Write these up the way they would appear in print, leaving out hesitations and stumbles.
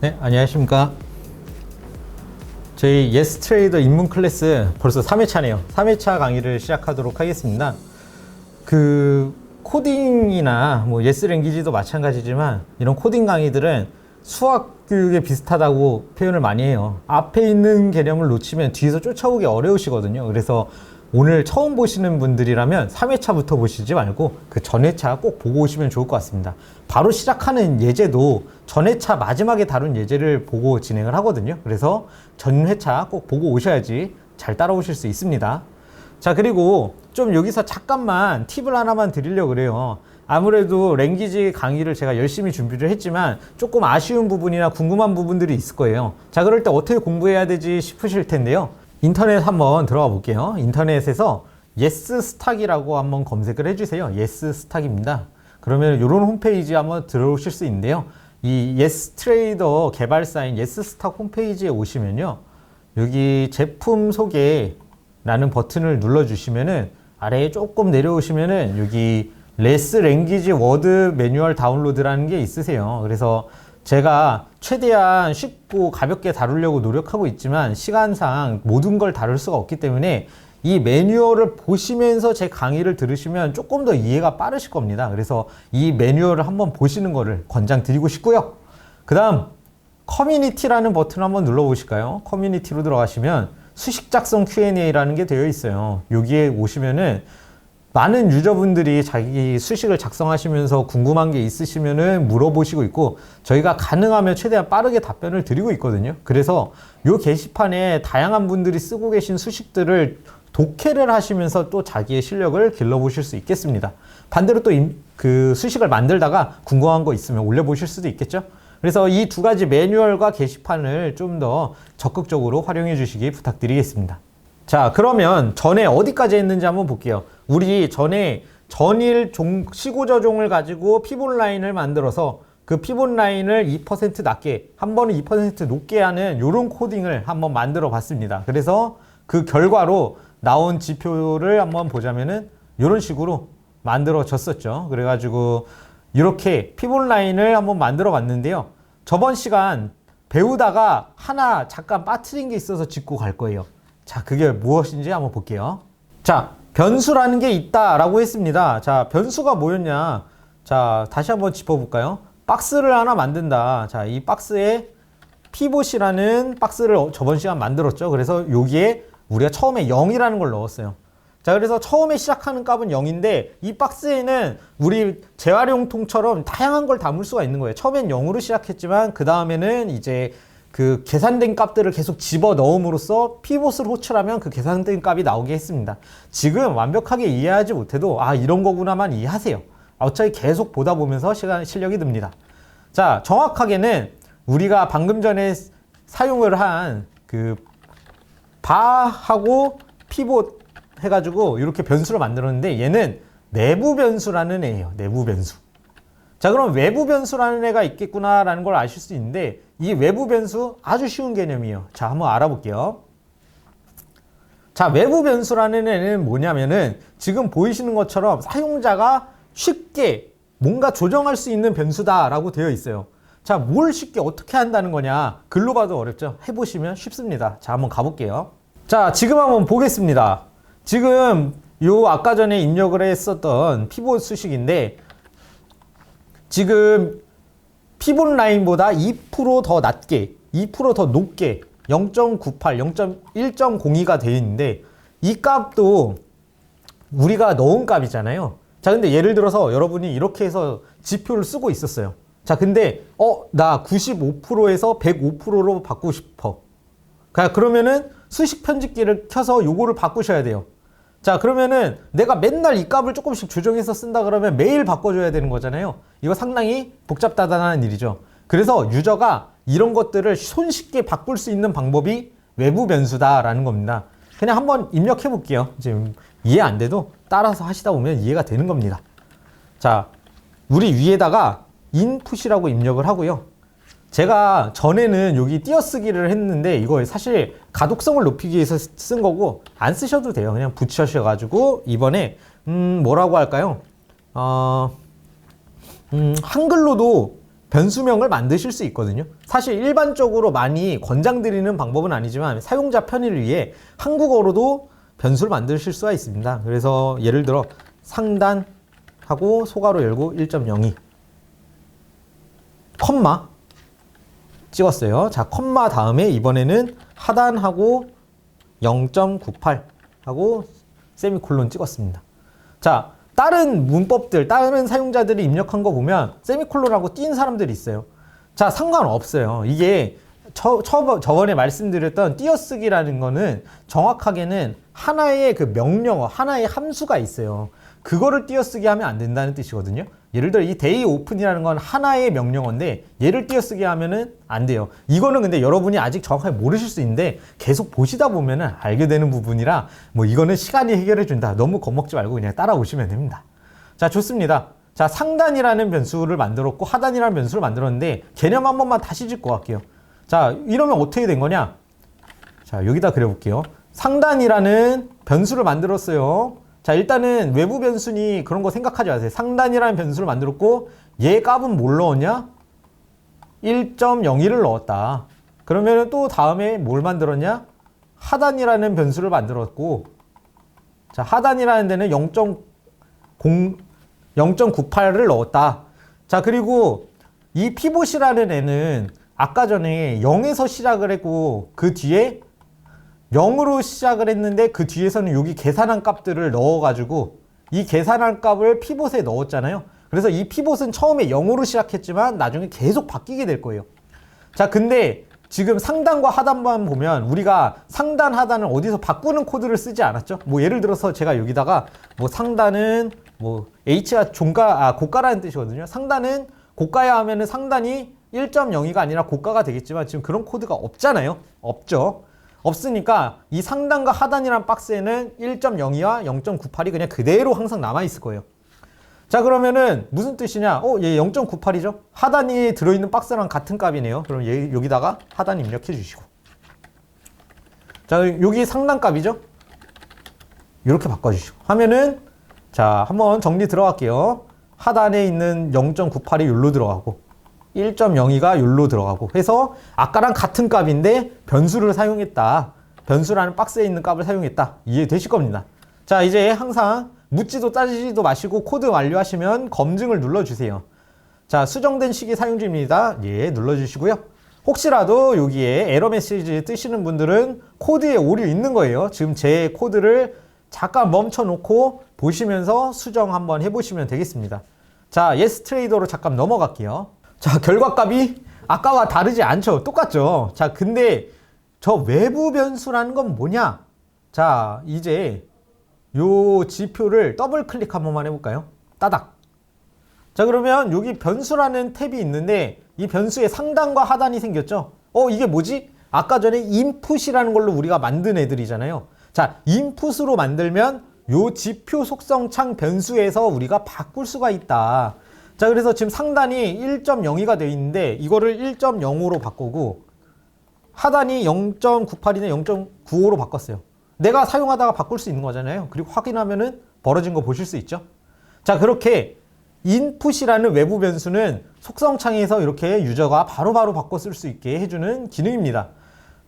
네, 안녕하십니까. 저희 예스트레이더 입문 클래스 벌써 3회차네요. 3회차 강의를 시작하도록 하겠습니다. 코딩이나 뭐 예스랭귀지도 마찬가지지만 이런 코딩 강의들은 수학 교육에 비슷하다고 표현을 많이 해요. 앞에 있는 개념을 놓치면 뒤에서 쫓아오기 어려우시거든요. 그래서 오늘 처음 보시는 분들이라면 3회차부터 보시지 말고 그 전회차 꼭 보고 오시면 좋을 것 같습니다. 바로 시작하는 예제도 전회차 마지막에 다룬 예제를 보고 진행을 하거든요. 그래서 전회차 꼭 보고 오셔야지 잘 따라오실 수 있습니다. 자, 그리고 좀 여기서 잠깐만 팁을 하나만 드리려고 그래요. 아무래도 랭귀지 강의를 제가 열심히 준비를 했지만 조금 아쉬운 부분이나 궁금한 부분들이 있을 거예요. 자, 그럴 때 어떻게 공부해야 되지 싶으실 텐데요. 인터넷 한번 들어가 볼게요. 인터넷에서 예스스탁이라고 한번 검색을 해주세요. 예스스탁입니다. 그러면 이런 홈페이지 한번 들어오실 수 있는데요. 이 예스트레이더 개발사인 예스스탁 홈페이지에 오시면요. 여기 제품 소개라는 버튼을 눌러주시면은 아래에 조금 내려오시면은 여기 레스 랭귀지 워드 매뉴얼 다운로드라는 게 있으세요. 그래서 제가 최대한 쉽고 가볍게 다루려고 노력하고 있지만 시간상 모든 걸 다룰 수가 없기 때문에 이 매뉴얼을 보시면서 제 강의를 들으시면 조금 더 이해가 빠르실 겁니다. 그래서 이 매뉴얼을 한번 보시는 거를 권장드리고 싶고요. 그 다음 커뮤니티라는 버튼을 한번 눌러 보실까요? 커뮤니티로 들어가시면 수식 작성 Q&A라는 게 되어 있어요. 여기에 오시면은 많은 유저분들이 자기 수식을 작성하시면서 궁금한 게 있으시면은 물어보시고 있고 저희가 가능하면 최대한 빠르게 답변을 드리고 있거든요. 그래서 이 게시판에 다양한 분들이 쓰고 계신 수식들을 독해를 하시면서 또 자기의 실력을 길러보실 수 있겠습니다. 반대로 또 그 수식을 만들다가 궁금한 거 있으면 올려보실 수도 있겠죠. 그래서 이 두 가지 매뉴얼과 게시판을 좀 더 적극적으로 활용해 주시기 부탁드리겠습니다. 자, 그러면 전에 어디까지 했는지 한번 볼게요. 우리 전에 전일 시고저종을 가지고 피본 라인을 만들어서 그 피본 라인을 2% 낮게, 한 번은 2% 높게 하는 이런 코딩을 한번 만들어 봤습니다. 그래서 그 결과로 나온 지표를 한번 보자면은 이런 식으로 만들어졌었죠. 그래가지고 이렇게 피본 라인을 한번 만들어 봤는데요. 저번 시간 배우다가 하나 잠깐 빠뜨린 게 있어서 짚고 갈 거예요. 자, 그게 무엇인지 한번 볼게요. 자, 변수라는 게 있다라고 했습니다. 자, 변수가 뭐였냐? 자, 다시 한번 짚어볼까요? 박스를 하나 만든다. 자, 이 박스에 피봇이라는 박스를 저번 시간 만들었죠. 그래서 여기에 우리가 처음에 0이라는 걸 넣었어요. 자, 그래서 처음에 시작하는 값은 0인데 이 박스에는 우리 재활용통처럼 다양한 걸 담을 수가 있는 거예요. 처음엔 0으로 시작했지만 그 다음에는 이제 그 계산된 값들을 계속 집어 넣음으로써 피봇을 호출하면 그 계산된 값이 나오게 했습니다. 지금 완벽하게 이해하지 못해도 아, 이런 거구나만 이해하세요. 어차피 계속 보다 보면서 실력이 듭니다. 자, 정확하게는 우리가 방금 전에 사용을 한 그 바하고 피봇 해가지고 이렇게 변수를 만들었는데 얘는 내부 변수라는 애예요. 내부 변수. 자, 그럼 외부 변수라는 애가 있겠구나라는 걸 아실 수 있는데 이 외부 변수 아주 쉬운 개념이에요. 자, 한번 알아볼게요. 자, 외부 변수라는 애는 뭐냐면은 지금 보이시는 것처럼 사용자가 쉽게 뭔가 조정할 수 있는 변수다라고 되어 있어요. 자, 뭘 쉽게 어떻게 한다는 거냐? 글로 봐도 어렵죠? 해보시면 쉽습니다. 자, 한번 가볼게요. 자, 지금 한번 보겠습니다. 지금 요 아까 전에 입력을 했었던 피봇 수식인데 지금 피봇 라인보다 2% 더 낮게, 2%더 높게 0.98, 0.1.02가 되어 있는데 이 값도 우리가 넣은 값이잖아요. 자, 근데 예를 들어서 여러분이 이렇게 해서 지표를 쓰고 있었어요. 자, 근데 나 95%에서 105%로 바꾸고 싶어. 그러면은 수식 편집기를 켜서 요거를 바꾸셔야 돼요. 자, 그러면은 내가 맨날 이 값을 조금씩 조정해서 쓴다 그러면 매일 바꿔줘야 되는 거잖아요. 이거 상당히 복잡다단한 일이죠. 그래서 유저가 이런 것들을 손쉽게 바꿀 수 있는 방법이 외부 변수다라는 겁니다. 그냥 한번 입력해 볼게요. 지금 이해 안 돼도 따라서 하시다 보면 이해가 되는 겁니다. 자, 우리 위에다가 input이라고 입력을 하고요. 제가 전에는 여기 띄어쓰기를 했는데 이거 사실 가독성을 높이기 위해서 쓴 거고 안 쓰셔도 돼요. 그냥 붙여셔가지고 이번에 뭐라고 할까요? 한글로도 변수명을 만드실 수 있거든요. 사실 일반적으로 많이 권장드리는 방법은 아니지만 사용자 편의를 위해 한국어로도 변수를 만드실 수가 있습니다. 그래서 예를 들어 상단하고 소괄호 열고 1.02 컴마 찍었어요. 자, 컴마 다음에 이번에는 하단하고 0.98 하고 세미콜론 찍었습니다. 자, 다른 문법들, 다른 사용자들이 입력한 거 보면 세미콜론하고 띈 사람들이 있어요. 자, 상관없어요. 이게 저번에 말씀드렸던 띄어쓰기라는 거는 정확하게는 하나의 그 명령어, 하나의 함수가 있어요. 그거를 띄어쓰기 하면 안 된다는 뜻이거든요. 예를 들어 이 day open이라는 건 하나의 명령어인데 얘를 띄어쓰기 하면은 안 돼요. 이거는 근데 여러분이 아직 정확하게 모르실 수 있는데 계속 보시다 보면은 알게 되는 부분이라 뭐 이거는 시간이 해결해 준다. 너무 겁먹지 말고 그냥 따라오시면 됩니다. 자, 좋습니다. 자, 상단이라는 변수를 만들었고 하단이라는 변수를 만들었는데 개념 한 번만 다시 짚고 갈게요. 자, 이러면 어떻게 된 거냐? 자, 여기다 그려볼게요. 상단이라는 변수를 만들었어요. 자, 일단은 외부 변수니 그런 거 생각하지 마세요. 상단이라는 변수를 만들었고 얘 값은 뭘 넣었냐? 1.01을 넣었다. 그러면 또 다음에 뭘 만들었냐? 하단이라는 변수를 만들었고, 자, 하단이라는 데는 0.98을 넣었다. 자, 그리고 이 피봇이라는 애는 아까 전에 0에서 시작을 했고 그 뒤에 0으로 시작을 했는데 그 뒤에서는 여기 계산한 값들을 넣어가지고 이 계산한 값을 피봇에 넣었잖아요. 그래서 이 피봇은 처음에 0으로 시작했지만 나중에 계속 바뀌게 될 거예요. 자, 근데 지금 상단과 하단만 보면 우리가 상단, 하단을 어디서 바꾸는 코드를 쓰지 않았죠? 뭐 예를 들어서 제가 여기다가 뭐 상단은 뭐 H가 고가라는 뜻이거든요. 상단은 고가야 하면은 상단이 1.02가 아니라 고가가 되겠지만 지금 그런 코드가 없잖아요. 없죠. 없으니까 이 상단과 하단이란 박스에는 1.02와 0.98이 그냥 그대로 항상 남아있을 거예요. 자, 그러면은 무슨 뜻이냐? 얘 0.98이죠? 하단이 들어있는 박스랑 같은 값이네요. 그럼 얘 여기다가 하단 입력해 주시고. 자, 여기 상단 값이죠? 이렇게 바꿔주시고. 하면은, 자, 한번 정리 들어갈게요. 하단에 있는 0.98이 여기로 들어가고, 1.02가 여기로 들어가고 해서 아까랑 같은 값인데 변수를 사용했다. 변수라는 박스에 있는 값을 사용했다. 이해되실 겁니다. 자, 이제 항상 묻지도 따지지도 마시고 코드 완료하시면 검증을 눌러주세요. 자, 수정된 시기 사용 중입니다. 예, 눌러주시고요. 혹시라도 여기에 에러 메시지 뜨시는 분들은 코드에 오류 있는 거예요. 지금 제 코드를 잠깐 멈춰놓고 보시면서 수정 한번 해보시면 되겠습니다. 자, 예스 트레이더로 잠깐 넘어갈게요. 자, 결과값이 아까와 다르지 않죠? 똑같죠? 자, 근데 저 외부 변수라는 건 뭐냐? 자, 이제 요 지표를 더블 클릭 한 번만 해볼까요? 따닥. 자, 그러면 여기 변수라는 탭이 있는데 이 변수에 상단과 하단이 생겼죠? 이게 뭐지? 아까 전에 인풋이라는 걸로 우리가 만든 애들이잖아요. 자, 인풋으로 만들면 요 지표 속성 창 변수에서 우리가 바꿀 수가 있다. 자, 그래서 지금 상단이 1.02가 되어 있는데 이거를 1.05로 바꾸고 하단이 0.98이나 0.95로 바꿨어요. 내가 사용하다가 바꿀 수 있는 거잖아요. 그리고 확인하면은 벌어진 거 보실 수 있죠. 자, 그렇게 인풋이라는 외부 변수는 속성 창에서 이렇게 유저가 바로바로 바꿔 쓸 수 있게 해주는 기능입니다.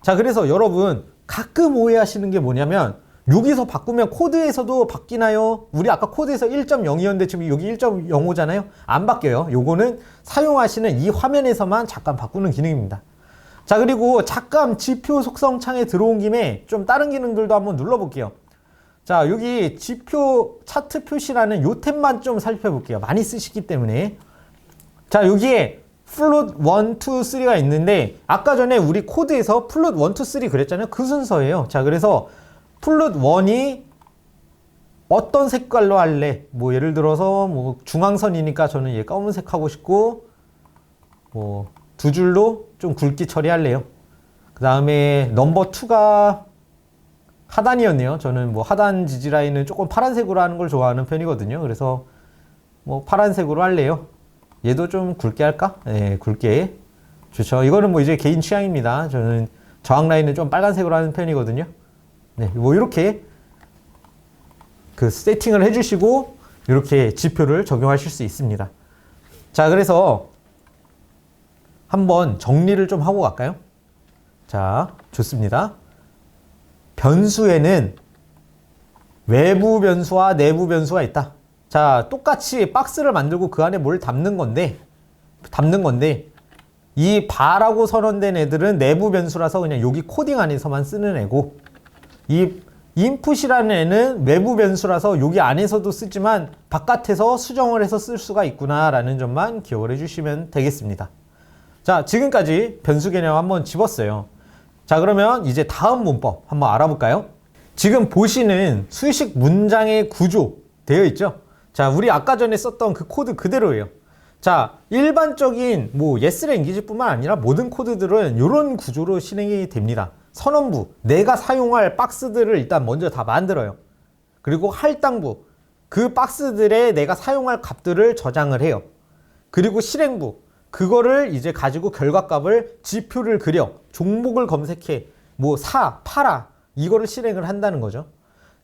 자, 그래서 여러분 가끔 오해하시는 게 뭐냐면 여기서 바꾸면 코드에서도 바뀌나요? 우리 아까 코드에서 1.02였는데 지금 여기 1.05잖아요. 안 바뀌어요. 요거는 사용하시는 이 화면에서만 잠깐 바꾸는 기능입니다. 자, 그리고 잠깐 지표 속성 창에 들어온 김에 좀 다른 기능들도 한번 눌러볼게요. 자, 여기 지표 차트 표시라는 요 탭만 좀 살펴볼게요. 많이 쓰시기 때문에. 자, 여기에 플롯 1, 2, 3가 있는데 아까 전에 우리 코드에서 플롯 1, 2, 3 그랬잖아요. 그 순서예요. 자, 그래서 플롯 1이 어떤 색깔로 할래? 뭐 예를 들어서 뭐 중앙선이니까 저는 얘 검은색 하고 싶고 뭐 두 줄로 좀 굵게 처리할래요. 그 다음에 넘버 2가 하단이었네요. 저는 뭐 하단 지지라인은 조금 파란색으로 하는 걸 좋아하는 편이거든요. 그래서 뭐 파란색으로 할래요. 얘도 좀 굵게 할까? 네, 굵게. 좋죠. 이거는 뭐 이제 개인 취향입니다. 저는 저항 라인은 좀 빨간색으로 하는 편이거든요. 네, 뭐 이렇게 그 세팅을 해주시고 이렇게 지표를 적용하실 수 있습니다. 자, 그래서 한번 정리를 좀 하고 갈까요? 자, 좋습니다. 변수에는 외부 변수와 내부 변수가 있다. 자, 똑같이 박스를 만들고 그 안에 뭘 담는 건데 이 바라고 선언된 애들은 내부 변수라서 그냥 여기 코딩 안에서만 쓰는 애고, 이 인풋이라는 애는 외부 변수라서 여기 안에서도 쓰지만 바깥에서 수정을 해서 쓸 수가 있구나라는 점만 기억을 해주시면 되겠습니다. 자, 지금까지 변수 개념 한번 집었어요. 자, 그러면 이제 다음 문법 한번 알아볼까요? 지금 보시는 수식 문장의 구조 되어 있죠? 자, 우리 아까 전에 썼던 그 코드 그대로예요. 자, 일반적인 yes 랭귀지뿐만 아니라 모든 코드들은 이런 구조로 실행이 됩니다. 선언부, 내가 사용할 박스들을 일단 먼저 다 만들어요. 그리고 할당부, 그 박스들에 내가 사용할 값들을 저장을 해요. 그리고 실행부, 그거를 이제 가지고 결과값을 지표를 그려, 종목을 검색해, 사, 팔아, 이거를 실행을 한다는 거죠.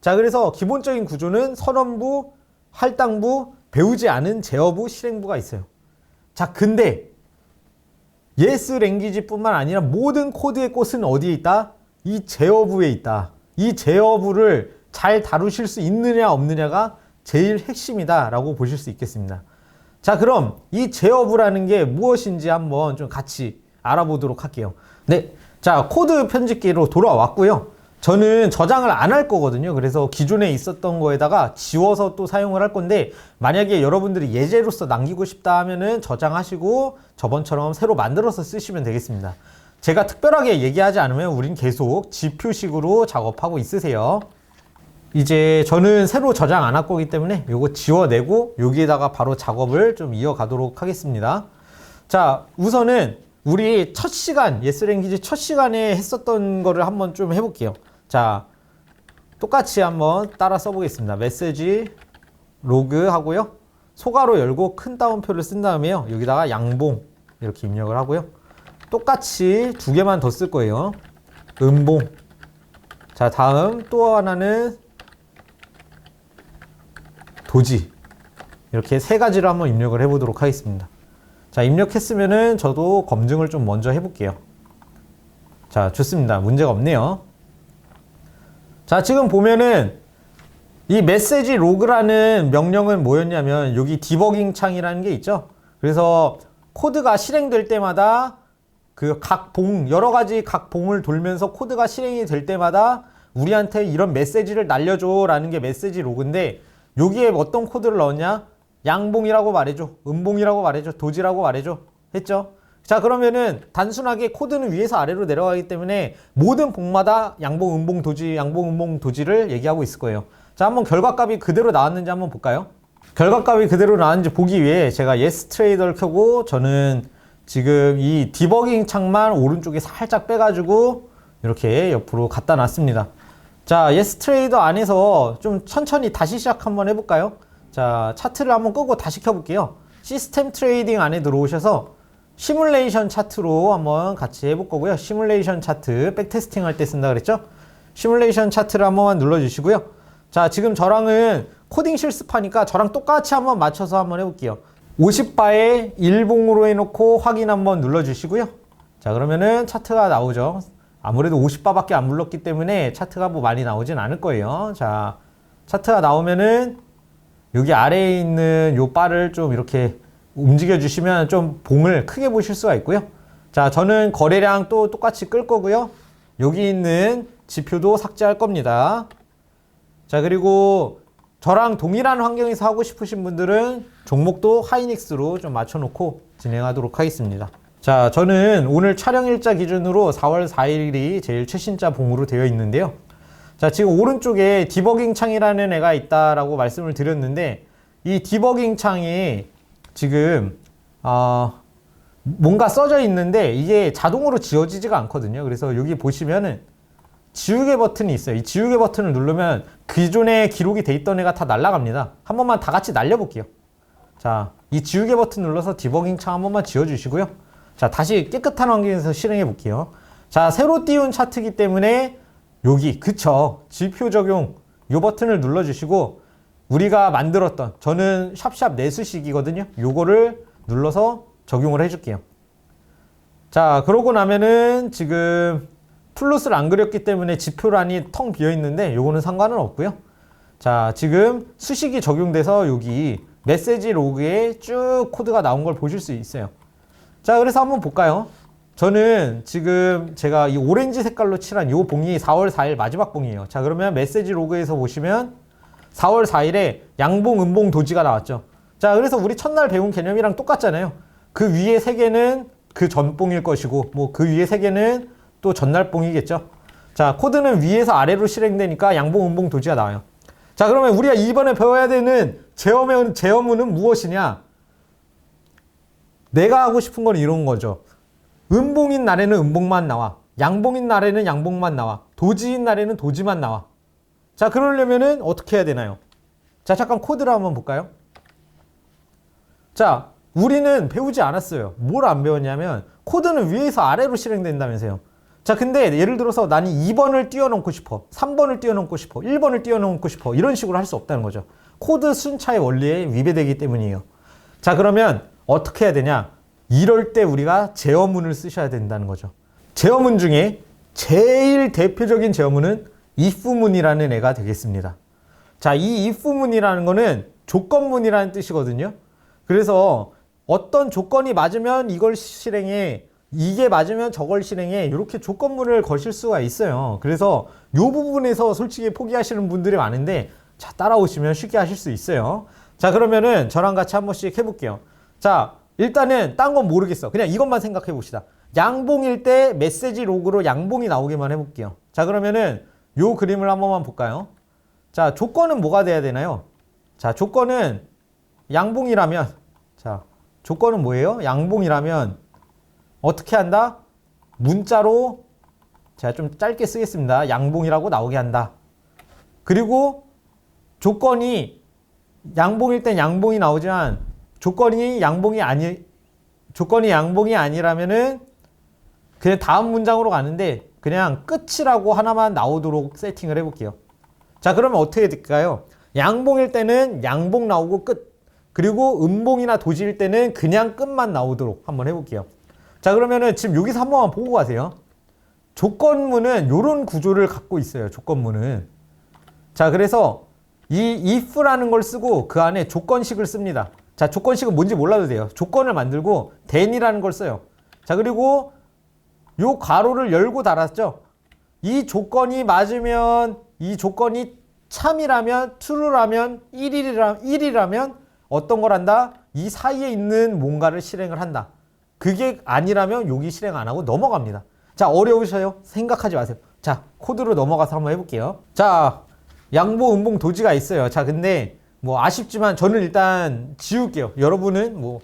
자, 그래서 기본적인 구조는 선언부, 할당부, 배우지 않은 제어부, 실행부가 있어요. 자, 근데 yes 랭귀지뿐만 아니라 모든 코드의 꽃은 어디에 있다? 이 제어부에 있다. 이 제어부를 잘 다루실 수 있느냐 없느냐가 제일 핵심이다 라고 보실 수 있겠습니다. 자, 그럼 이 제어부라는 게 무엇인지 한번 좀 같이 알아보도록 할게요. 네, 자, 코드 편집기로 돌아왔고요. 저는 저장을 안 할 거거든요. 그래서 기존에 있었던 거에다가 지워서 또 사용을 할 건데, 만약에 여러분들이 예제로서 남기고 싶다 하면은 저장하시고 저번처럼 새로 만들어서 쓰시면 되겠습니다. 제가 특별하게 얘기하지 않으면 우린 계속 지표식으로 작업하고 있으세요. 이제 저는 새로 저장 안 할 거기 때문에 요거 지워내고 여기에다가 바로 작업을 좀 이어가도록 하겠습니다. 자, 우선은 우리 첫 시간, yes 랭귀지 첫 시간에 했었던 거를 한번 좀 해볼게요. 자, 똑같이 한번 따라 써보겠습니다. 메시지 로그 하고요. 소가로 열고 큰 따옴표를 쓴 다음에요. 여기다가 양봉 이렇게 입력을 하고요. 똑같이 두 개만 더 쓸 거예요. 음봉. 자, 다음 또 하나는 도지. 이렇게 세 가지를 한번 입력을 해보도록 하겠습니다. 자, 입력했으면은 저도 검증을 좀 먼저 해볼게요. 자, 좋습니다. 문제가 없네요. 자, 지금 보면은 이 메시지 로그라는 명령은 뭐였냐면 여기 디버깅 창이라는 게 있죠. 그래서 코드가 실행될 때마다 그 각 봉, 여러 가지 각 봉을 돌면서 코드가 실행이 될 때마다 우리한테 이런 메시지를 날려줘 라는 게 메시지 로그인데, 여기에 어떤 코드를 넣었냐? 양봉이라고 말해줘, 음봉이라고 말해줘, 도지라고 말해줘 했죠. 자, 그러면은 단순하게 코드는 위에서 아래로 내려가기 때문에 모든 봉마다 양봉, 음봉, 도지, 양봉, 음봉, 도지를 얘기하고 있을 거예요. 자, 한번 결과값이 그대로 나왔는지 한번 볼까요? 결과값이 그대로 나왔는지 보기 위해 제가 yes 트레이더를 켜고, 저는 지금 이 디버깅 창만 오른쪽에 살짝 빼가지고 이렇게 옆으로 갖다 놨습니다. 자, yes 트레이더 안에서 좀 천천히 다시 시작 한번 해볼까요? 자, 차트를 한번 끄고 다시 켜볼게요. 시스템 트레이딩 안에 들어오셔서 시뮬레이션 차트로 한번 같이 해볼 거고요. 시뮬레이션 차트, 백테스팅 할 때 쓴다 그랬죠? 시뮬레이션 차트를 한 번만 눌러주시고요. 자, 지금 저랑은 코딩 실습하니까 저랑 똑같이 한번 맞춰서 한번 해볼게요. 50바에 1봉으로 해놓고 확인 한번 눌러주시고요. 자, 그러면은 차트가 나오죠. 아무래도 50바밖에 안 불렀기 때문에 차트가 뭐 많이 나오진 않을 거예요. 자, 차트가 나오면은 여기 아래에 있는 요 바를 좀 이렇게 움직여 주시면 좀 봉을 크게 보실 수가 있고요. 자, 저는 거래량 또 똑같이 끌 거고요. 여기 있는 지표도 삭제할 겁니다. 자, 그리고 저랑 동일한 환경에서 하고 싶으신 분들은 종목도 하이닉스로 좀 맞춰놓고 진행하도록 하겠습니다. 자, 저는 오늘 촬영일자 기준으로 4월 4일이 제일 최신자 봉으로 되어 있는데요. 자, 지금 오른쪽에 디버깅 창이라는 애가 있다라고 말씀을 드렸는데, 이 디버깅 창이 지금 뭔가 써져 있는데 이게 자동으로 지워지지가 않거든요. 그래서 여기 보시면은 지우개 버튼이 있어요. 이 지우개 버튼을 누르면 기존에 기록이 돼 있던 애가 다 날아갑니다. 한 번만 다 같이 날려볼게요. 자, 이 지우개 버튼 눌러서 디버깅 창 한 번만 지워주시고요. 자, 다시 깨끗한 환경에서 실행해 볼게요. 자, 새로 띄운 차트이기 때문에 여기, 그쵸, 지표 적용 이 버튼을 눌러주시고, 우리가 만들었던, 저는 샵샵 내수식이거든요. 요거를 눌러서 적용을 해줄게요. 자, 그러고 나면은 지금 플롯을 안 그렸기 때문에 지표란이 텅 비어 있는데 요거는 상관은 없고요. 자, 지금 수식이 적용돼서 여기 메시지 로그에 쭉 코드가 나온 걸 보실 수 있어요. 자, 그래서 한번 볼까요? 저는 지금 제가 이 오렌지 색깔로 칠한 요 봉이 4월 4일 마지막 봉이에요. 자, 그러면 메시지 로그에서 보시면 4월 4일에 양봉, 음봉, 도지가 나왔죠. 자, 그래서 우리 첫날 배운 개념이랑 똑같잖아요. 그 위에 세 개는 그 전봉일 것이고, 뭐 그 위에 세 개는 또 전날 봉이겠죠. 자, 코드는 위에서 아래로 실행되니까 양봉, 음봉, 도지가 나와요. 자, 그러면 우리가 이번에 배워야 되는 제어문은 무엇이냐? 내가 하고 싶은 건 이런 거죠. 음봉인 날에는 음봉만 나와. 양봉인 날에는 양봉만 나와. 도지인 날에는 도지만 나와. 자, 그러려면은 어떻게 해야 되나요? 자, 잠깐 코드를 한번 볼까요? 자, 우리는 배우지 않았어요. 뭘 안 배웠냐면 코드는 위에서 아래로 실행된다면서요. 자, 근데 예를 들어서 나는 2번을 띄워놓고 싶어. 3번을 띄워놓고 싶어. 1번을 띄워놓고 싶어. 이런 식으로 할 수 없다는 거죠. 코드 순차의 원리에 위배되기 때문이에요. 자, 그러면 어떻게 해야 되냐? 이럴 때 우리가 제어문을 쓰셔야 된다는 거죠. 제어문 중에 제일 대표적인 제어문은 if문이라는 애가 되겠습니다. 자, 이 if문이라는 거는 조건문이라는 뜻이거든요. 그래서 어떤 조건이 맞으면 이걸 실행해, 이게 맞으면 저걸 실행해, 이렇게 조건문을 거실 수가 있어요. 그래서 이 부분에서 솔직히 포기하시는 분들이 많은데, 자, 따라오시면 쉽게 하실 수 있어요. 자, 그러면은 저랑 같이 한 번씩 해볼게요. 자, 일단은 딴 건 모르겠어. 그냥 이것만 생각해 봅시다. 양봉일 때 메시지 로그로 양봉이 나오게만 해볼게요. 자, 그러면은 요 그림을 한 번만 볼까요? 자, 조건은 뭐가 돼야 되나요? 자, 조건은 양봉이라면, 자, 조건은 뭐예요? 양봉이라면 어떻게 한다? 문자로 제가 좀 짧게 쓰겠습니다. 양봉이라고 나오게 한다. 그리고 조건이 양봉일 땐 양봉이 나오지만 조건이 양봉이 아니라면은 그냥 다음 문장으로 가는데 그냥 끝이라고 하나만 나오도록 세팅을 해볼게요. 자, 그러면 어떻게 될까요? 양봉일 때는 양봉 나오고 끝. 그리고 음봉이나 도지일 때는 그냥 끝만 나오도록 한번 해볼게요. 자, 그러면은 지금 여기서 한 번만 보고 가세요. 조건문은 이런 구조를 갖고 있어요. 조건문은. 자, 그래서 이 if라는 걸 쓰고 그 안에 조건식을 씁니다. 자, 조건식은 뭔지 몰라도 돼요. 조건을 만들고 then이라는 걸 써요. 자, 그리고 요 괄호를 열고 닫았죠. 이 조건이 맞으면, 이 조건이 참이라면, true라면, 1이라면 어떤 걸 한다? 이 사이에 있는 뭔가를 실행을 한다. 그게 아니라면 여기 실행 안 하고 넘어갑니다. 자, 어려우셔요? 생각하지 마세요. 자, 코드로 넘어가서 한번 해볼게요. 자, 양봉, 음봉, 도지가 있어요. 자, 근데 뭐 아쉽지만 저는 일단 지울게요. 여러분은 뭐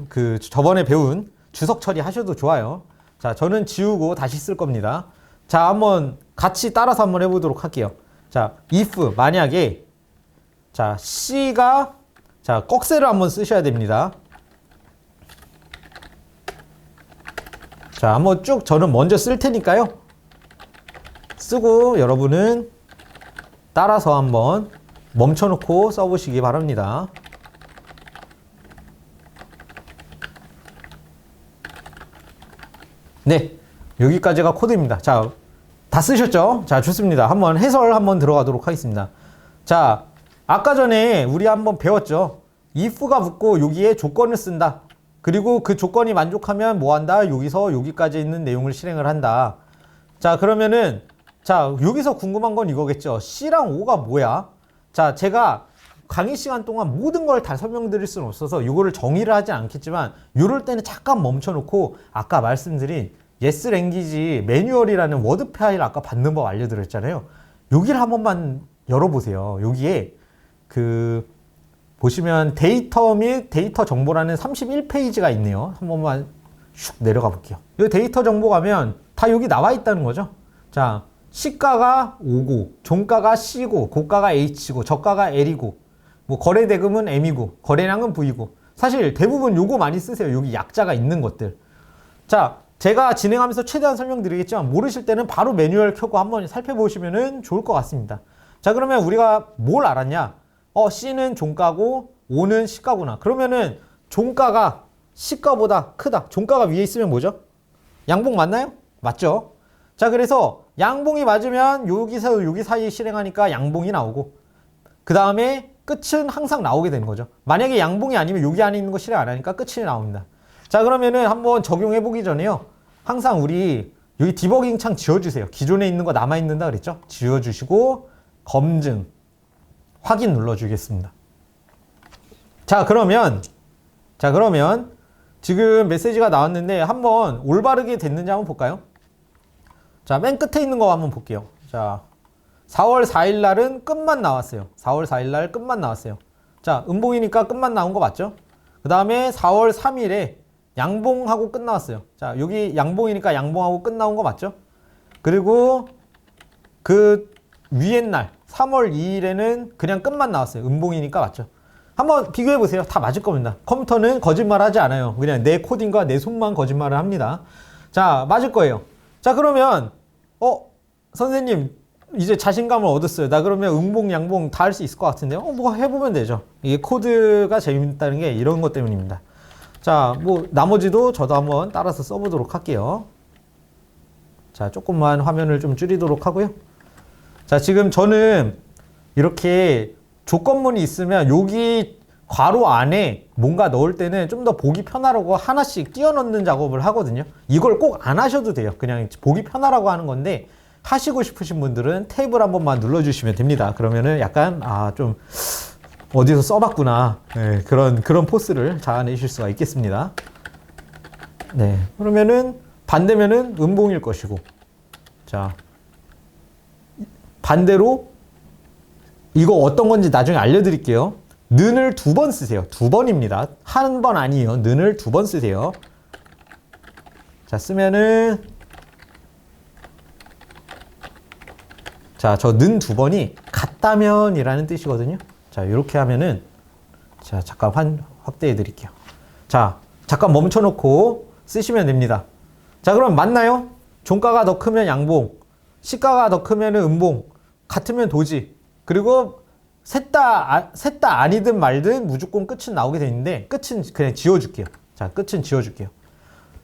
그 저번에 배운 주석 처리하셔도 좋아요. 자, 저는 지우고 다시 쓸 겁니다. 자, 한번 같이 따라서 한번 해보도록 할게요. 자, if 만약에 자, C가 자, 꺽쇠를 한번 쓰셔야 됩니다. 자, 한번 쭉 저는 먼저 쓸 테니까요. 쓰고 여러분은 따라서 한번 멈춰놓고 써보시기 바랍니다. 네, 여기까지가 코드입니다. 자, 다 쓰셨죠? 자, 좋습니다. 한번 해설 한번 들어가도록 하겠습니다. 자, 아까 전에 우리 한번 배웠죠? if가 붙고 여기에 조건을 쓴다. 그리고 그 조건이 만족하면 뭐 한다? 여기서 여기까지 있는 내용을 실행을 한다. 자, 그러면은 자, 여기서 궁금한 건 이거겠죠. C랑 O가 뭐야? 자, 제가 강의 시간 동안 모든 걸 다 설명드릴 수는 없어서 이거를 정의를 하진 않겠지만 이럴 때는 잠깐 멈춰놓고 아까 말씀드린 예스랭귀지 매뉴얼이라는 워드 파일 아까 받는 법 알려드렸잖아요. 여기를 한 번만 열어보세요. 여기에 그 보시면 데이터 및 데이터 정보라는 31페이지가 있네요. 한 번만 슉 내려가 볼게요. 이 데이터 정보 가면 다 여기 나와 있다는 거죠. 자, 시가가 O고, 종가가 C고, 고가가 H고, 저가가 L이고, 뭐 거래 대금은 M이고, 거래량은 V고. 사실 대부분 요거 많이 쓰세요. 여기 약자가 있는 것들. 자, 제가 진행하면서 최대한 설명드리겠지만 모르실 때는 바로 매뉴얼 켜고 한번 살펴보시면 좋을 것 같습니다. 자, 그러면 우리가 뭘 알았냐? C는 종가고 O는 시가구나. 그러면은 종가가 시가보다 크다. 종가가 위에 있으면 뭐죠? 양봉 맞나요? 맞죠? 자, 그래서 양봉이 맞으면 여기서 여기 사이에 실행하니까 양봉이 나오고, 그 다음에 끝은 항상 나오게 되는 거죠. 만약에 양봉이 아니면 여기 안에 있는 거 실행 안 하니까 끝이 나옵니다. 자, 그러면은 한번 적용해 보기 전에요, 항상 우리 여기 디버깅 창 지워주세요. 기존에 있는 거 남아있는다 그랬죠? 지워주시고 검증 확인 눌러주겠습니다. 자, 그러면 지금 메시지가 나왔는데 한번 올바르게 됐는지 한번 볼까요? 자, 맨 끝에 있는 거 한번 볼게요. 자, 4월 4일 날은 끝만 나왔어요. 4월 4일 날 끝만 나왔어요. 자, 음봉이니까 끝만 나온 거 맞죠? 그 다음에 4월 3일에 양봉하고 끝 나왔어요. 자, 여기 양봉이니까 양봉하고 끝 나온 거 맞죠? 그리고 그 위에 날 3월 2일에는 그냥 끝만 나왔어요. 음봉이니까 맞죠? 한번 비교해 보세요. 다 맞을 겁니다. 컴퓨터는 거짓말 하지 않아요. 그냥 내 코딩과 내 손만 거짓말을 합니다. 자, 맞을 거예요. 자, 그러면 선생님 이제 자신감을 얻었어요. 나 그러면 음봉 양봉 다 할 수 있을 것 같은데요. 뭐 해보면 되죠. 이게 코드가 재밌다는 게 이런 것 때문입니다. 자, 뭐 나머지도 저도 한번 따라서 써보도록 할게요. 자, 조금만 화면을 좀 줄이도록 하고요. 자, 지금 저는 이렇게 조건문이 있으면 여기 괄호 안에 뭔가 넣을 때는 좀 더 보기 편하라고 하나씩 띄워 넣는 작업을 하거든요. 이걸 꼭 안 하셔도 돼요. 그냥 보기 편하라고 하는 건데, 하시고 싶으신 분들은 탭을 한 번만 눌러주시면 됩니다. 그러면은 약간 좀 어디서 써봤구나, 네, 그런 포스를 자아내실 수가 있겠습니다. 네, 그러면은 반대면은 음봉일 것이고, 자, 반대로 이거 어떤 건지 나중에 알려드릴게요. 는을 2번 쓰세요. 2번입니다. 한 번 아니에요. 는을 2번 쓰세요. 자, 쓰면은, 자, 저 는 2번이 같다면 이라는 뜻이거든요. 자, 이렇게 하면은, 자, 잠깐 확대해 드릴게요. 자, 잠깐 멈춰 놓고 쓰시면 됩니다. 자, 그럼 맞나요? 종가가 더 크면 양봉, 시가가 더 크면 음봉, 같으면 도지. 그리고 셋 다 아니든 말든 무조건 끝은 나오게 되는데, 끝은 그냥 지워줄게요. 자, 끝은 지워줄게요.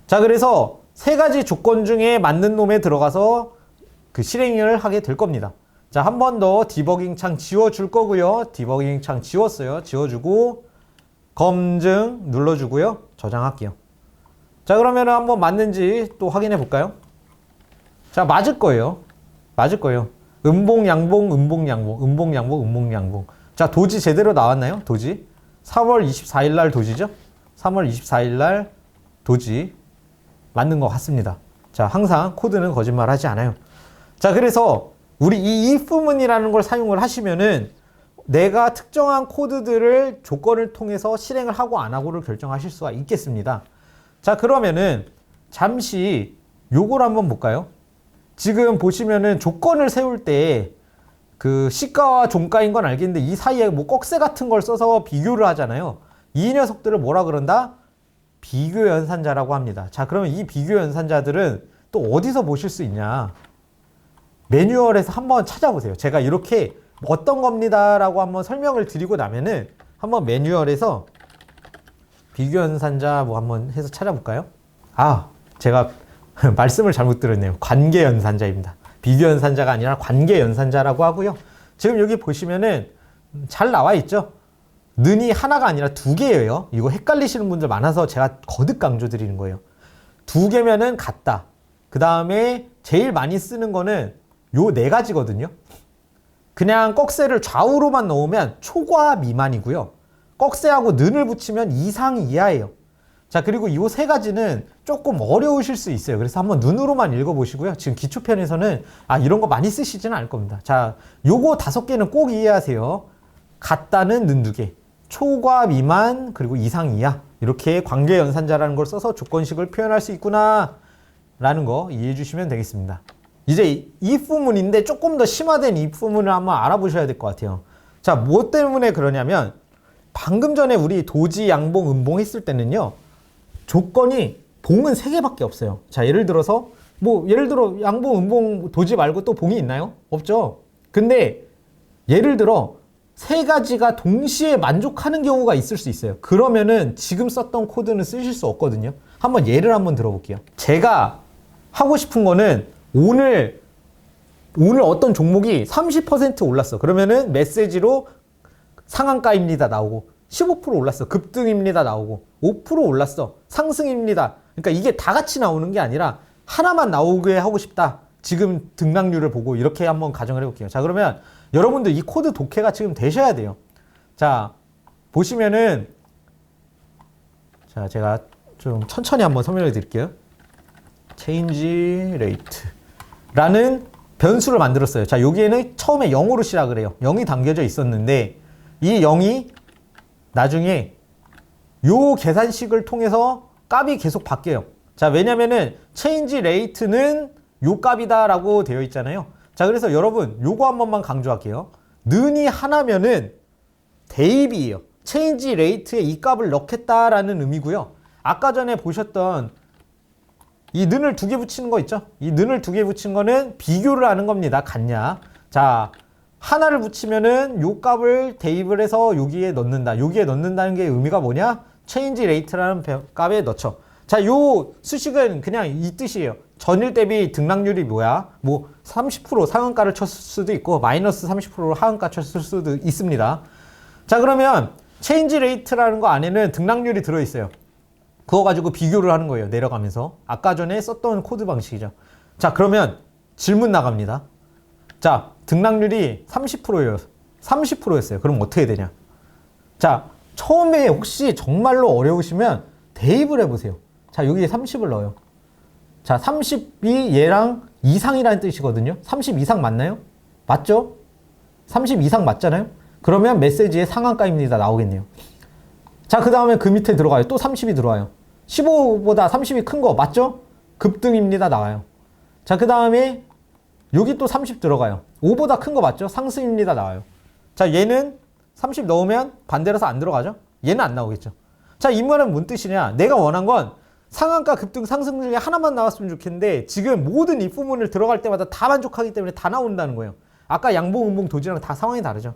자, 그래서 세 가지 조건 중에 맞는 놈에 들어가서 그 실행을 하게 될 겁니다. 자, 한 번 더 디버깅 창 지워줄 거고요. 디버깅 창 지웠어요. 지워주고 검증 눌러주고요. 저장할게요. 자, 그러면 한번 맞는지 또 확인해 볼까요? 자, 맞을 거예요. 맞을 거예요. 음봉, 양봉, 음봉, 양봉, 음봉, 양봉, 음봉, 양봉. 자, 도지 제대로 나왔나요? 도지. 3월 24일 날 도지죠? 3월 24일 날 도지. 맞는 것 같습니다. 자, 항상 코드는 거짓말 하지 않아요. 자, 그래서 우리 이 if문이라는 걸 사용을 하시면은 내가 특정한 코드들을 조건을 통해서 실행을 하고 안 하고를 결정하실 수가 있겠습니다. 자, 그러면은 잠시 요걸 한번 볼까요? 지금 보시면은 조건을 세울 때 그 시가와 종가인 건 알겠는데 이 사이에 뭐 꺽쇠 같은 걸 써서 비교를 하잖아요. 이 녀석들을 뭐라 그런다? 비교 연산자라고 합니다. 자, 그러면 이 비교 연산자들은 또 어디서 보실 수 있냐? 매뉴얼에서 한번 찾아보세요. 제가 이렇게 어떤 겁니다라고 한번 설명을 드리고 나면은 한번 매뉴얼에서 비교 연산자 뭐 한번 해서 찾아볼까요? 제가 말씀을 잘못 들었네요. 관계 연산자입니다. 비교 연산자가 아니라 관계 연산자라고 하고요. 지금 여기 보시면은 잘 나와 있죠? 는이 하나가 아니라 2개예요. 이거 헷갈리시는 분들 많아서 제가 거듭 강조드리는 거예요. 2개면은 같다. 그 다음에 제일 많이 쓰는 거는 요 4가지거든요. 그냥 꺽쇠를 좌우로만 넣으면 초과 미만이고요. 꺽쇠하고 는을 붙이면 이상 이하예요. 자, 그리고 이 3가지는 조금 어려우실 수 있어요. 그래서 한번 눈으로만 읽어보시고요. 지금 기초편에서는 이런 거 많이 쓰시지는 않을 겁니다. 자, 요거 5개는 꼭 이해하세요. 같다는 는 2개, 초과 미만, 그리고 이상 이하. 이렇게 관계 연산자라는 걸 써서 조건식을 표현할 수 있구나 라는 거 이해해 주시면 되겠습니다. 이제 if문인데 조금 더 심화된 if문을 한번 알아보셔야 될 것 같아요. 자, 뭐 때문에 그러냐면 방금 전에 우리 도지, 양봉, 음봉 했을 때는요, 조건이 봉은 3개밖에 없어요. 자, 예를 들어 양봉, 음봉, 도지 말고 또 봉이 있나요? 없죠. 근데 예를 들어 3가지가 동시에 만족하는 경우가 있을 수 있어요. 그러면은 지금 썼던 코드는 쓰실 수 없거든요. 한번 예를 한번 들어볼게요. 제가 하고 싶은 거는 오늘 어떤 종목이 30% 올랐어. 그러면은 메시지로 상한가입니다 나오고, 15% 올랐어. 급등입니다 나오고, 5% 올랐어. 상승입니다. 그러니까 이게 다 같이 나오는 게 아니라 하나만 나오게 하고 싶다. 지금 등락률을 보고 이렇게 한번 가정을 해볼게요. 자, 그러면 여러분들 이 코드 독해가 지금 되셔야 돼요. 자, 보시면은, 자, 제가 좀 천천히 한번 설명해 드릴게요. change rate라는 변수를 만들었어요. 자, 여기에는 처음에 0으로 시작을 해요. 0이 담겨져 있었는데 이 0이 나중에 요 계산식을 통해서 값이 계속 바뀌어요. 자, 왜냐면은 change rate는 요 값이다라고 되어 있잖아요. 자, 그래서 여러분 요거 한 번만 강조할게요. 는이 하나면은 대입이에요. change rate에 이 값을 넣겠다라는 의미고요. 아까 전에 보셨던 이 는을 두 개 붙이는 거 있죠? 이 는을 두 개 붙인 거는 비교를 하는 겁니다. 같냐? 자, 하나를 붙이면은 요 값을 대입을 해서 여기에 넣는다. 여기에 넣는다는 게 의미가 뭐냐? change rate라는 값에 넣죠. 자, 요 수식은 그냥 이 뜻이에요. 전일 대비 등락률이 뭐야? 뭐 30% 상한가를 쳤을 수도 있고 마이너스 30% 하한가 쳤을 수도 있습니다. 자, 그러면 change rate라는 거 안에는 등락률이 들어있어요. 그거 가지고 비교를 하는 거예요. 내려가면서. 아까 전에 썼던 코드 방식이죠. 자, 그러면 질문 나갑니다. 자, 등락률이 30%예요. 30%였어요. 그럼 어떻게 되냐? 자, 처음에 혹시 정말로 어려우시면 대입을 해보세요. 자, 여기에 30을 넣어요. 자, 30이 얘랑 이상이라는 뜻이거든요. 30 이상 맞나요? 맞죠? 30 이상 맞잖아요? 그러면 메시지에 상한가입니다 나오겠네요. 자, 그 다음에 그 밑에 들어가요. 또 30이 들어와요. 15보다 30이 큰 거 맞죠? 급등입니다 나와요. 자, 그 다음에 여기 또 30 들어가요. 5보다 큰 거 맞죠? 상승입니다 나와요. 자, 얘는 30 넣으면 반대로서 안 들어가죠? 얘는 안 나오겠죠. 자, 이 말은 뭔 뜻이냐? 내가 원한 건 상한가, 급등, 상승 중에 하나만 나왔으면 좋겠는데 지금 모든 if 문을 들어갈 때마다 다 만족하기 때문에 다 나온다는 거예요. 아까 양봉, 음봉, 도지랑 다 상황이 다르죠.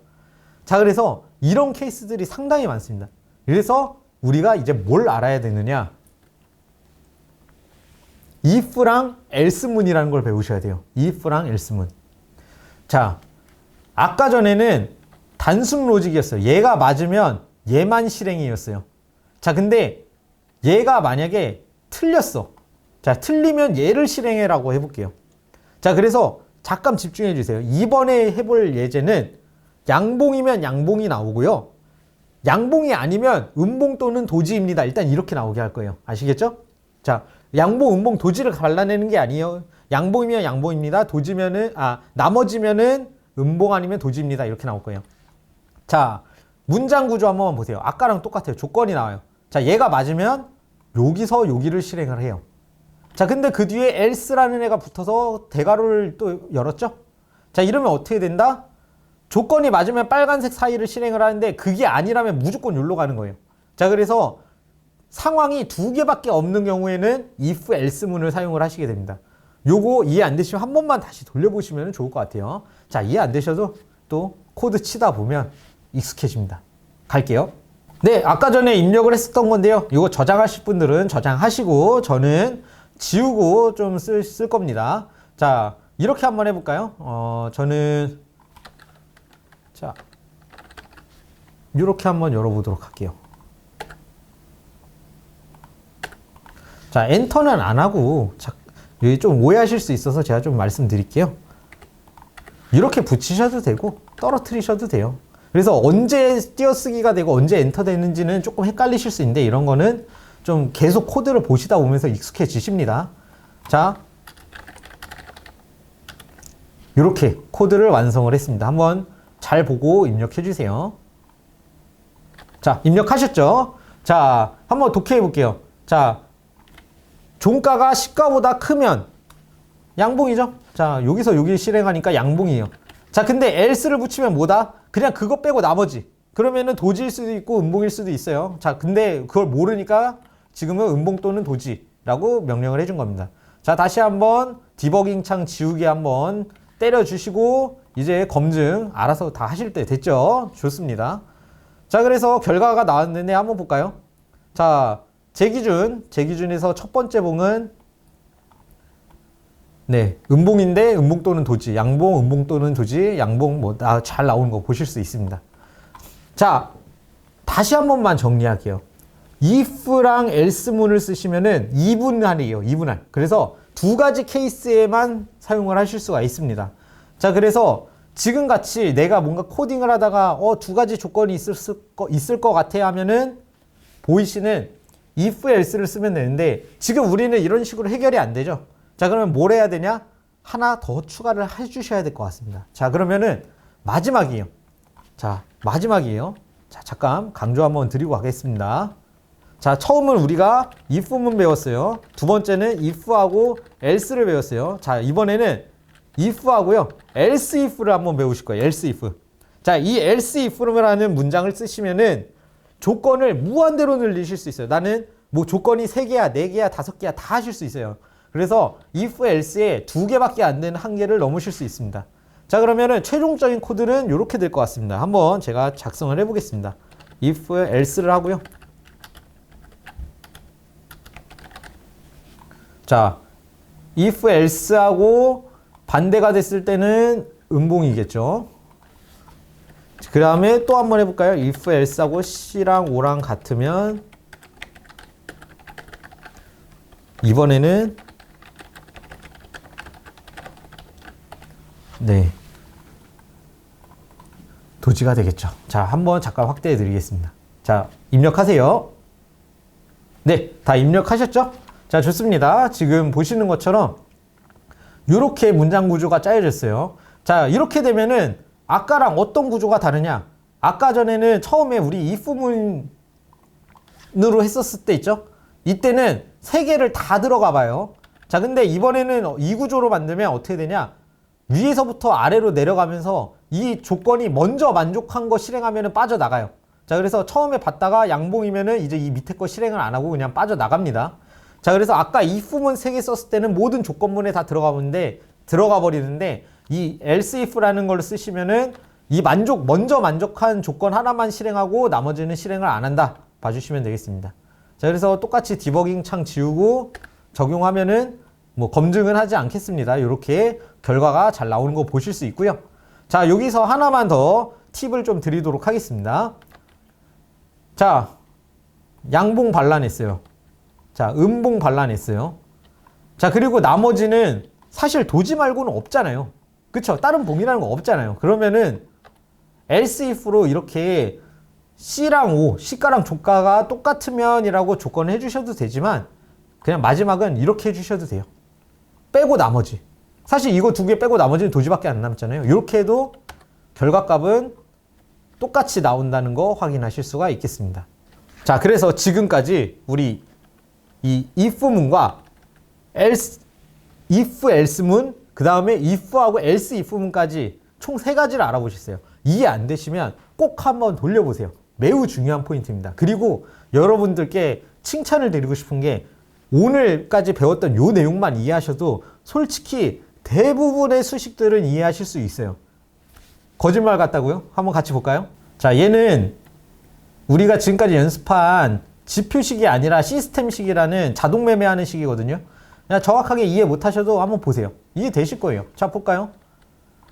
자, 그래서 이런 케이스들이 상당히 많습니다. 그래서 우리가 이제 뭘 알아야 되느냐? if랑 else문이라는 걸 배우셔야 돼요. if랑 else문. 자, 아까 전에는 단순 로직이었어요. 얘가 맞으면 얘만 실행이었어요. 자, 근데 얘가 만약에 틀렸어. 자, 틀리면 얘를 실행해라고 해볼게요. 자, 그래서 잠깐 집중해 주세요. 이번에 해볼 예제는 양봉이면 양봉이 나오고요. 양봉이 아니면 음봉 또는 도지입니다. 일단 이렇게 나오게 할 거예요. 아시겠죠? 자, 양봉, 음봉, 도지를 갈라내는 게 아니에요. 양봉이면 양봉입니다. 도지면은, 나머지면은 음봉 아니면 도지입니다. 이렇게 나올 거예요. 자, 문장 구조 한번 보세요. 아까랑 똑같아요. 조건이 나와요. 자, 얘가 맞으면 여기서 여기를 실행을 해요. 자, 근데 그 뒤에 else라는 애가 붙어서 대괄호를 또 열었죠? 자, 이러면 어떻게 된다? 조건이 맞으면 빨간색 사이를 실행을 하는데 그게 아니라면 무조건 여기로 가는 거예요. 자, 그래서 상황이 두 개밖에 없는 경우에는 if else문을 사용을 하시게 됩니다. 요거 이해 안 되시면 한 번만 다시 돌려보시면 좋을 것 같아요. 자, 이해 안 되셔도 또 코드 치다 보면 익숙해집니다. 갈게요. 네, 아까 전에 입력을 했었던 건데요. 이거 저장하실 분들은 저장하시고 저는 지우고 좀 쓸 겁니다. 자, 이렇게 한번 해볼까요? 저는 자, 이렇게 한번 열어보도록 할게요. 자, 엔터는 안 하고 여기 좀 오해하실 수 있어서 제가 좀 말씀드릴게요. 이렇게 붙이셔도 되고 떨어뜨리셔도 돼요. 그래서 언제 띄어쓰기가 되고 언제 엔터 되는지는 조금 헷갈리실 수 있는데 이런 거는 좀 계속 코드를 보시다 보면서 익숙해지십니다. 자, 이렇게 코드를 완성을 했습니다. 한번 잘 보고 입력해 주세요. 자, 입력하셨죠? 자, 한번 독해해 볼게요. 자, 종가가 시가보다 크면 양봉이죠? 자, 여기서 여기 실행하니까 양봉이에요. 자, 근데 else를 붙이면 뭐다? 그냥 그거 빼고 나머지. 그러면은 도지일 수도 있고 음봉일 수도 있어요. 자, 근데 그걸 모르니까 지금은 음봉 또는 도지라고 명령을 해준 겁니다. 자, 다시 한번 디버깅 창 지우개 한번 때려주시고 이제 검증 알아서 다 하실 때 됐죠? 좋습니다. 자, 그래서 결과가 나왔는데 한번 볼까요? 자, 제 기준에서 첫 번째 봉은 네, 음봉인데 음봉 또는 도지, 양봉, 음봉 또는 도지, 양봉 뭐 잘 나오는 거 보실 수 있습니다. 자, 다시 한 번만 정리할게요. if랑 else문을 쓰시면은 이분할이에요. 이분할. 그래서 두 가지 케이스에만 사용을 하실 수가 있습니다. 자, 그래서 지금 같이 내가 뭔가 코딩을 하다가 두 가지 조건이 있을 것 같아 하면은 보이시는 if else를 쓰면 되는데 지금 우리는 이런 식으로 해결이 안 되죠. 자, 그러면 뭘 해야 되냐? 하나 더 추가를 해 주셔야 될 것 같습니다. 자, 그러면은 마지막이에요. 자, 마지막이에요. 자, 잠깐 강조 한번 드리고 가겠습니다. 자, 처음은 우리가 if문 배웠어요. 두 번째는 if하고 else를 배웠어요. 자, 이번에는 if하고요, else if를 한번 배우실 거예요. else if. 자, 이 else if라는 문장을 쓰시면은 조건을 무한대로 늘리실 수 있어요. 나는 뭐 조건이 3개야, 4개야, 5개야 다 하실 수 있어요. 그래서 if else에 2개밖에 안 되는 한계를 넘으실 수 있습니다. 자, 그러면은 최종적인 코드는 이렇게 될 것 같습니다. 한번 제가 작성을 해보겠습니다. if else를 하고요. 자, if else하고 반대가 됐을 때는 음봉이겠죠. 그 다음에 또 한번 해볼까요? if else하고 C랑 O랑 같으면 이번에는 네, 도지가 되겠죠. 자, 한번 잠깐 확대해 드리겠습니다. 자, 입력하세요. 네, 다 입력하셨죠? 자, 좋습니다. 지금 보시는 것처럼 이렇게 문장 구조가 짜여졌어요. 자, 이렇게 되면은 아까랑 어떤 구조가 다르냐? 아까 전에는 처음에 우리 if문으로 했었을 때 있죠? 이때는 3개를 다 들어가 봐요. 자, 근데 이번에는 이 구조로 만들면 어떻게 되냐? 위에서부터 아래로 내려가면서 이 조건이 먼저 만족한 거 실행하면 빠져나가요. 자, 그래서 처음에 봤다가 양봉이면은 이제 이 밑에 거 실행을 안 하고 그냥 빠져나갑니다. 자, 그래서 아까 if문 3개 썼을 때는 모든 조건문에 다 들어가 버리는데 이 else if라는 걸 쓰시면은 이 먼저 만족한 조건 하나만 실행하고 나머지는 실행을 안 한다. 봐주시면 되겠습니다. 자, 그래서 똑같이 디버깅 창 지우고 적용하면은 뭐 검증은 하지 않겠습니다. 이렇게 결과가 잘 나오는 거 보실 수 있고요. 자, 여기서 하나만 더 팁을 좀 드리도록 하겠습니다. 자, 양봉 발라냈어요. 자, 음봉 발라냈어요. 자, 그리고 나머지는 사실 도지 말고는 없잖아요. 그쵸? 다른 봉이라는 거 없잖아요. 그러면은 else if로 이렇게 C랑 O, 시가랑 조가가 똑같으면 이라고 조건을 해주셔도 되지만 그냥 마지막은 이렇게 해주셔도 돼요. 빼고 나머지. 사실 이거 2개 빼고 나머지는 도지밖에 안 남잖아요. 이렇게 해도 결과값은 똑같이 나온다는 거 확인하실 수가 있겠습니다. 자, 그래서 지금까지 우리 이 if문과 else, if else문, 그 다음에 if하고 else if문까지 총 3가지를 알아보셨어요. 이해 안 되시면 꼭 한번 돌려보세요. 매우 중요한 포인트입니다. 그리고 여러분들께 칭찬을 드리고 싶은 게 오늘까지 배웠던 요 내용만 이해하셔도 솔직히 대부분의 수식들은 이해하실 수 있어요. 거짓말 같다고요? 한번 같이 볼까요? 자, 얘는 우리가 지금까지 연습한 지표식이 아니라 시스템식이라는 자동 매매하는 식이거든요. 그냥 정확하게 이해 못하셔도 한번 보세요. 이해되실 거예요. 자, 볼까요?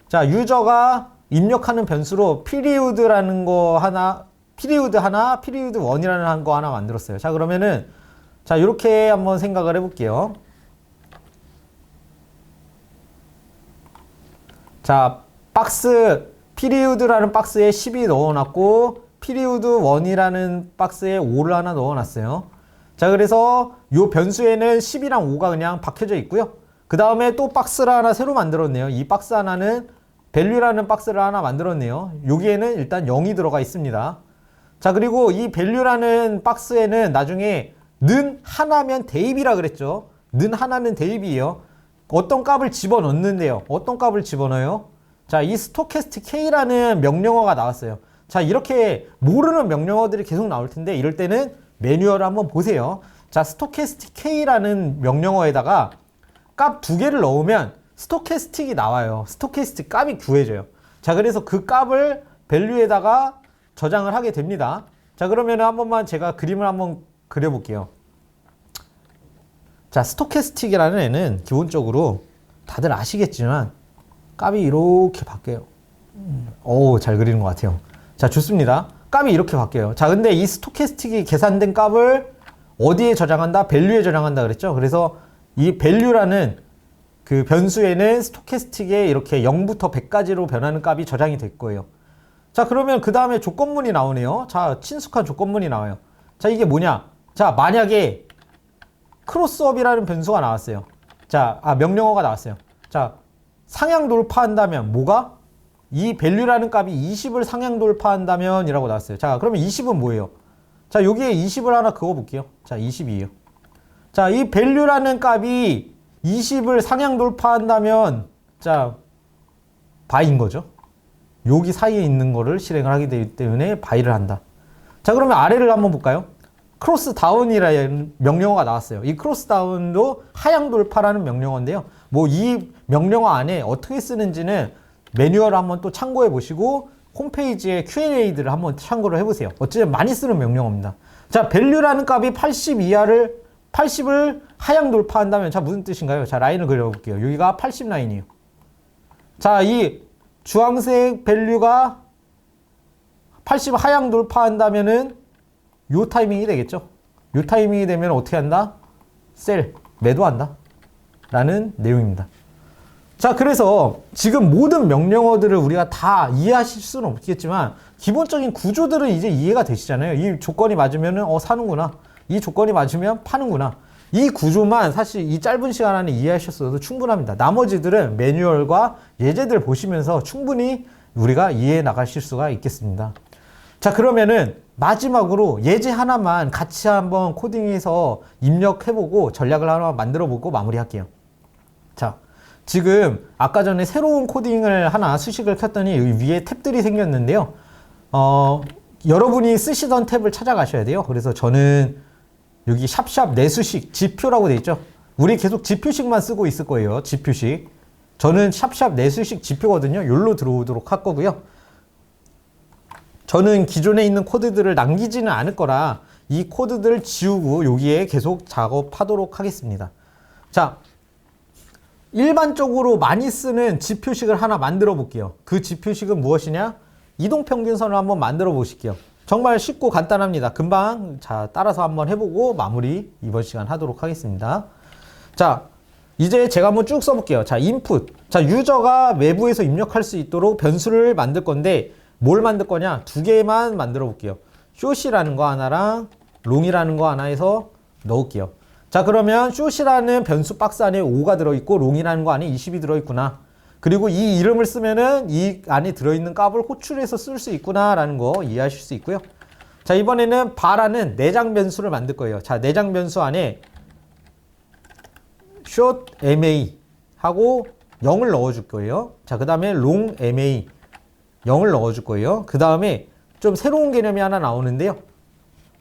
자, 유저가 입력하는 변수로 period라는 거 하나, period 1이라는 거 하나 만들었어요. 자, 그러면은 자, 이렇게 한번 생각을 해볼게요. 자, period라는 박스에 10이 넣어놨고 period 1이라는 박스에 5를 하나 넣어놨어요. 자, 그래서 이 변수에는 10이랑 5가 그냥 박혀져 있고요. 그 다음에 또 박스를 하나 새로 만들었네요. 이 박스 하나는 value라는 박스를 하나 만들었네요. 여기에는 일단 0이 들어가 있습니다. 자, 그리고 이 value라는 박스에는 나중에 는 하나면 대입이라 그랬죠. 는 하나는 대입이에요. 어떤 값을 집어넣는데요. 어떤 값을 집어넣어요? 자, 이 stochastic k라는 명령어가 나왔어요. 자, 이렇게 모르는 명령어들이 계속 나올 텐데 이럴 때는 매뉴얼을 한번 보세요. 자, stochastic k라는 명령어에다가 값 2개를 넣으면 stochastic이 나와요. stochastic 값이 구해져요. 자, 그래서 그 값을 value에다가 저장을 하게 됩니다. 자, 그러면 한 번만 제가 그림을 한번 그려볼게요. 자, stochastic이라는 애는 기본적으로 다들 아시겠지만 값이 이렇게 바뀌어요. 잘 그리는 것 같아요. 자, 좋습니다. 값이 이렇게 바뀌어요. 자, 근데 이 스토캐스틱이 계산된 값을 어디에 저장한다? 밸류에 저장한다 그랬죠? 그래서 이 밸류라는 그 변수에는 스토캐스틱에 이렇게 0부터 100까지로 변하는 값이 저장이 될 거예요. 자, 그러면 그 다음에 조건문이 나오네요. 자, 친숙한 조건문이 나와요. 자, 이게 뭐냐? 자, 만약에 크로스업이라는 변수가 나왔어요. 자, 명령어가 나왔어요. 자, 상향 돌파한다면 뭐가? 이 밸류라는 값이 20을 상향 돌파한다면 이라고 나왔어요. 자, 그러면 20은 뭐예요? 자, 여기에 20을 하나 그어 볼게요. 자, 20이에요. 자, 이 밸류라는 값이 20을 상향 돌파한다면 자, 바인 거죠. 여기 사이에 있는 거를 실행을 하게 되기 때문에 바이를 한다. 자, 그러면 아래를 한번 볼까요? 크로스 다운이라는 명령어가 나왔어요. 이 크로스 다운도 하향 돌파라는 명령어인데요. 뭐 이 명령어 안에 어떻게 쓰는지는 매뉴얼을 한번 또 참고해 보시고 홈페이지에 Q&A들을 한번 참고를 해보세요. 어쨌든 많이 쓰는 명령어입니다. 자, 밸류라는 값이 80을 하향 돌파한다면 자, 무슨 뜻인가요? 자, 라인을 그려볼게요. 여기가 80 라인이에요. 자, 이 주황색 밸류가 80 하향 돌파한다면은 요 타이밍이 되겠죠. 요 타이밍이 되면 어떻게 한다? 셀, 매도한다 라는 내용입니다. 자, 그래서 지금 모든 명령어들을 우리가 다 이해하실 수는 없겠지만 기본적인 구조들은 이제 이해가 되시잖아요. 이 조건이 맞으면 사는구나. 이 조건이 맞으면 파는구나. 이 구조만 사실 이 짧은 시간 안에 이해하셨어도 충분합니다. 나머지들은 매뉴얼과 예제들 보시면서 충분히 우리가 이해해 나가실 수가 있겠습니다. 자, 그러면은 마지막으로 예제 하나만 같이 한번 코딩해서 입력해보고 전략을 하나 만들어보고 마무리할게요. 자, 지금 아까 전에 새로운 코딩을 하나 수식을 켰더니 여기 위에 탭들이 생겼는데요. 여러분이 쓰시던 탭을 찾아가셔야 돼요. 그래서 저는 여기 샵샵 내수식 지표라고 돼 있죠. 우리 계속 지표식만 쓰고 있을 거예요. 지표식. 저는 샵샵 내수식 지표거든요. 여기로 들어오도록 할 거고요. 저는 기존에 있는 코드들을 남기지는 않을 거라 이 코드들을 지우고 여기에 계속 작업하도록 하겠습니다. 자, 일반적으로 많이 쓰는 지표식을 하나 만들어 볼게요. 그 지표식은 무엇이냐? 이동평균선을 한번 만들어 보실게요. 정말 쉽고 간단합니다. 금방 자 따라서 한번 해보고 마무리 이번 시간 하도록 하겠습니다. 자, 이제 제가 한번 쭉 써볼게요. 자, 인풋. 자, 유저가 외부에서 입력할 수 있도록 변수를 만들 건데 뭘 만들 거냐? 두 개만 만들어 볼게요. shot이라는 거 하나랑 long이라는 거 하나 해서 넣을게요. 자, 그러면 shot이라는 변수 박스 안에 5가 들어있고 long이라는 거 안에 20이 들어있구나. 그리고 이 이름을 쓰면은 이 안에 들어있는 값을 호출해서 쓸 수 있구나 라는 거 이해하실 수 있고요. 자, 이번에는 바라는 내장 변수를 만들 거예요. 자, 내장 변수 안에 short ma 하고 0을 넣어줄 거예요. 자, 그 다음에 long ma 0을 넣어줄 거예요. 그 다음에 좀 새로운 개념이 하나 나오는데요.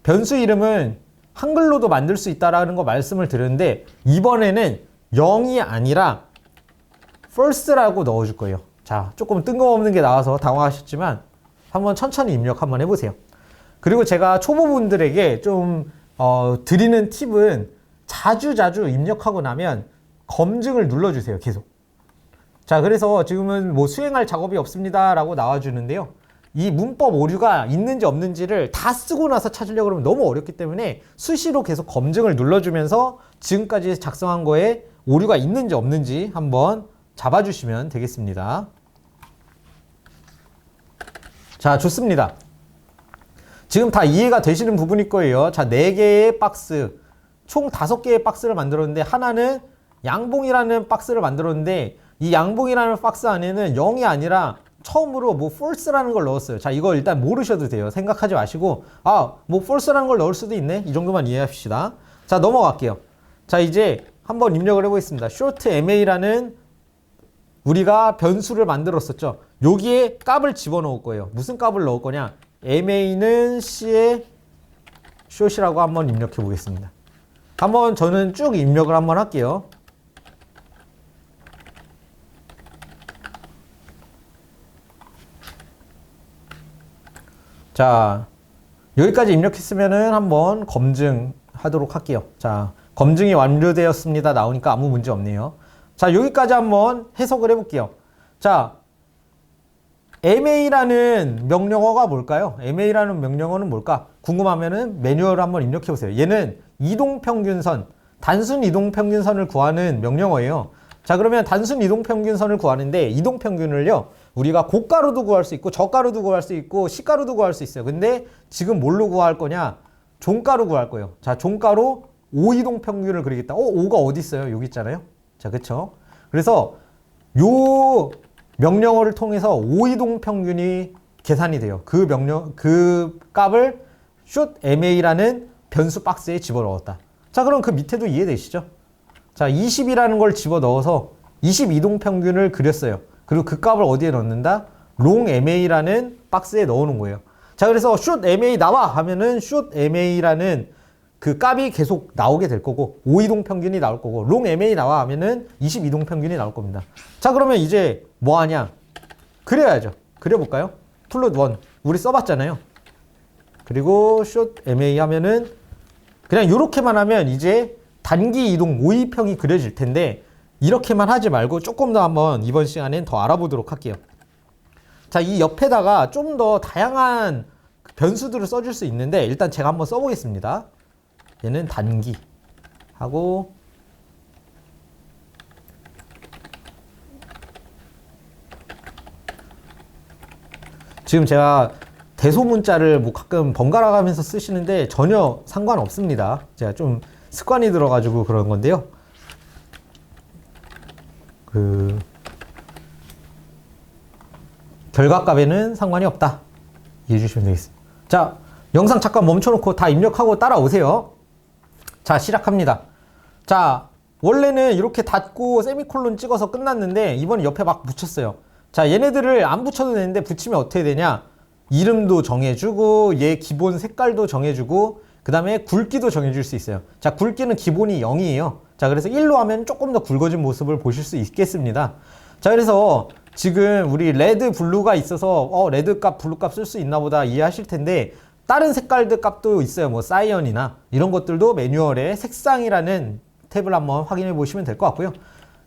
변수 이름은 한글로도 만들 수 있다라는 거 말씀을 드렸는데 이번에는 0이 아니라 false라고 넣어줄 거예요. 자, 조금 뜬금없는 게 나와서 당황하셨지만 한번 천천히 입력 한번 해보세요. 그리고 제가 초보분들에게 좀 드리는 팁은 자주 입력하고 나면 검증을 눌러주세요. 계속. 자, 그래서 지금은 뭐 수행할 작업이 없습니다 라고 나와주는데요. 이 문법 오류가 있는지 없는지를 다 쓰고 나서 찾으려고 그러면 너무 어렵기 때문에 수시로 계속 검증을 눌러주면서 지금까지 작성한 거에 오류가 있는지 없는지 한번 잡아주시면 되겠습니다. 자, 좋습니다. 지금 다 이해가 되시는 부분일 거예요. 자, 4개의 박스, 총 5개의 박스를 만들었는데 하나는 양봉이라는 박스를 만들었는데 이 양봉이라는 박스 안에는 0이 아니라 처음으로 뭐 false라는 걸 넣었어요. 자, 이거 일단 모르셔도 돼요. 생각하지 마시고 뭐 false라는 걸 넣을 수도 있네. 이 정도만 이해합시다. 자, 넘어갈게요. 자, 이제 한번 입력을 해보겠습니다. short ma라는 우리가 변수를 만들었었죠. 여기에 값을 집어넣을 거예요. 무슨 값을 넣을 거냐? ma는 c의 short이라고 한번 입력해 보겠습니다. 한번 저는 쭉 입력을 한번 할게요. 자, 여기까지 입력했으면은 한번 검증하도록 할게요. 자, 검증이 완료되었습니다. 나오니까 아무 문제 없네요. 자, 여기까지 한번 해석을 해볼게요. 자, MA라는 명령어가 뭘까요? MA라는 명령어는 뭘까? 궁금하면은 매뉴얼을 한번 입력해보세요. 얘는 이동평균선, 단순 이동평균선을 구하는 명령어예요. 자, 그러면 단순 이동평균선을 구하는데 이동평균을요, 우리가 고가로도 구할 수 있고 저가로도 구할 수 있고 시가로도 구할 수 있어요. 근데 지금 뭘로 구할 거냐? 종가로 구할 거예요. 자, 종가로 5이동평균을 그리겠다. 5가 어디 있어요? 여기 있잖아요. 자, 그쵸? 그래서 요 명령어를 통해서 5이동평균이 계산이 돼요. 그 값을 should_ma라는 변수 박스에 집어넣었다. 자, 그럼 그 밑에도 이해되시죠? 자, 20이라는 걸 집어넣어서 22동평균을 그렸어요. 그리고 그 값을 어디에 넣는다? long_ma라는 박스에 넣어놓은 거예요. 자, 그래서 should_ma 나와 하면은 should_ma라는 그 값이 계속 나오게 될 거고 5이동평균이 나올 거고 long_ma 나와 하면은 22동평균이 나올 겁니다. 자, 그러면 이제 뭐 하냐? 그려야죠. 그려볼까요? plot1 우리 써봤잖아요. 그리고 should_ma 하면은 그냥 이렇게만 하면 이제 단기 이동 모의평이 그려질 텐데 이렇게만 하지 말고 조금 더 한번 이번 시간엔 더 알아보도록 할게요. 자, 이 옆에다가 좀 더 다양한 변수들을 써줄 수 있는데 일단 제가 한번 써보겠습니다. 얘는 단기 하고 지금 제가 대소문자를 뭐 가끔 번갈아 가면서 쓰시는데 전혀 상관없습니다. 제가 좀 습관이 들어가지고 그런 건데요. 그 결과값에는 상관이 없다. 이해해 주시면 되겠습니다. 자, 영상 잠깐 멈춰놓고 다 입력하고 따라오세요. 자, 시작합니다. 자, 원래는 이렇게 닫고 세미콜론 찍어서 끝났는데 이번에 옆에 막 붙였어요. 자, 얘네들을 안 붙여도 되는데 붙이면 어떻게 되냐? 이름도 정해주고 얘 기본 색깔도 정해주고 그 다음에 굵기도 정해줄 수 있어요. 자, 굵기는 기본이 0이에요. 자, 그래서 1로 하면 조금 더 굵어진 모습을 보실 수 있겠습니다. 자, 그래서 지금 우리 레드, 블루가 있어서 레드 값, 블루 값 쓸 수 있나 보다 이해하실 텐데 다른 색깔들 값도 있어요. 뭐 사이언이나 이런 것들도 매뉴얼에 색상이라는 탭을 한번 확인해 보시면 될 것 같고요.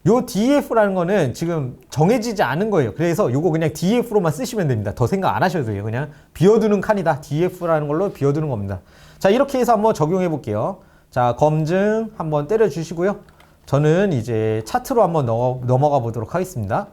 요 DEF라는 거는 지금 정해지지 않은 거예요. 그래서 요거 그냥 DEF로만 쓰시면 됩니다. 더 생각 안 하셔도 돼요. 그냥 비워두는 칸이다. DEF라는 걸로 비워두는 겁니다. 자, 이렇게 해서 한번 적용해 볼게요. 자, 검증 한번 때려 주시고요. 저는 이제 차트로 한번 넘어가 보도록 하겠습니다.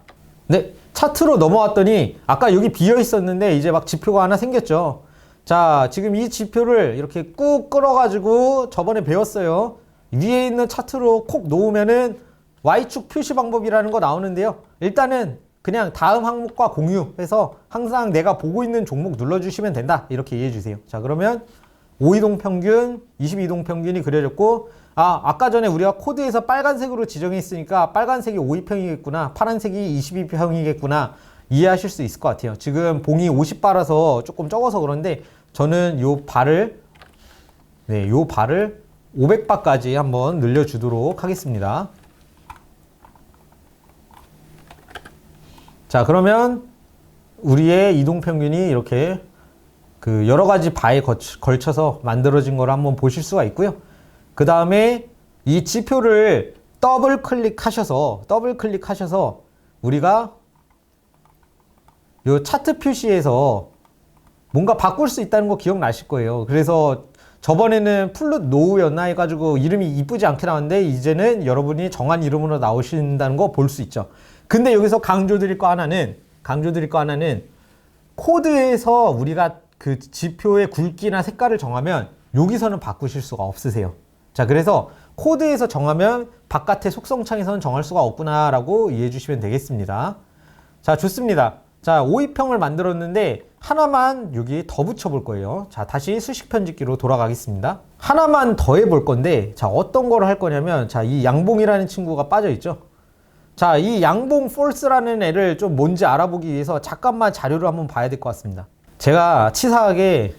네, 차트로 넘어왔더니 아까 여기 비어 있었는데 이제 막 지표가 하나 생겼죠. 자, 지금 이 지표를 이렇게 꾹 끌어가지고 저번에 배웠어요. 위에 있는 차트로 콕 놓으면은 Y축 표시 방법이라는 거 나오는데요. 일단은 그냥 다음 항목과 공유해서 항상 내가 보고 있는 종목 눌러주시면 된다. 이렇게 이해해 주세요. 자, 그러면 5이동 평균, 22동 평균이 그려졌고, 아까 전에 우리가 코드에서 빨간색으로 지정했으니까 빨간색이 5위평이겠구나, 파란색이 22평이겠구나 이해하실 수 있을 것 같아요. 지금 봉이 50바라서 조금 적어서 그런데 저는 요 발을 500바까지 한번 늘려주도록 하겠습니다. 자, 그러면 우리의 이동평균이 이렇게 그 여러 가지 바에 걸쳐서 만들어진 걸 한번 보실 수가 있고요. 그 다음에 이 지표를 더블 클릭하셔서 우리가 요 차트 표시에서 뭔가 바꿀 수 있다는 거 기억나실 거예요. 그래서 저번에는 플룻 노우였나 해가지고 이름이 이쁘지 않게 나왔는데 이제는 여러분이 정한 이름으로 나오신다는 거 볼 수 있죠. 근데 여기서 강조드릴 거 하나는 코드에서 우리가 그 지표의 굵기나 색깔을 정하면 여기서는 바꾸실 수가 없으세요. 자, 그래서 코드에서 정하면 바깥의 속성창에서는 정할 수가 없구나 라고 이해해 주시면 되겠습니다. 자, 좋습니다. 자, 5위평을 만들었는데 하나만 여기 더 붙여볼 거예요. 자, 다시 수식 편집기로 돌아가겠습니다. 하나만 더 해볼 건데, 자, 어떤 걸 할 거냐면, 자, 이 양봉이라는 친구가 빠져있죠. 자, 이 양봉 false라는 애를 좀 뭔지 알아보기 위해서 잠깐만 자료를 한번 봐야 될 것 같습니다. 제가 치사하게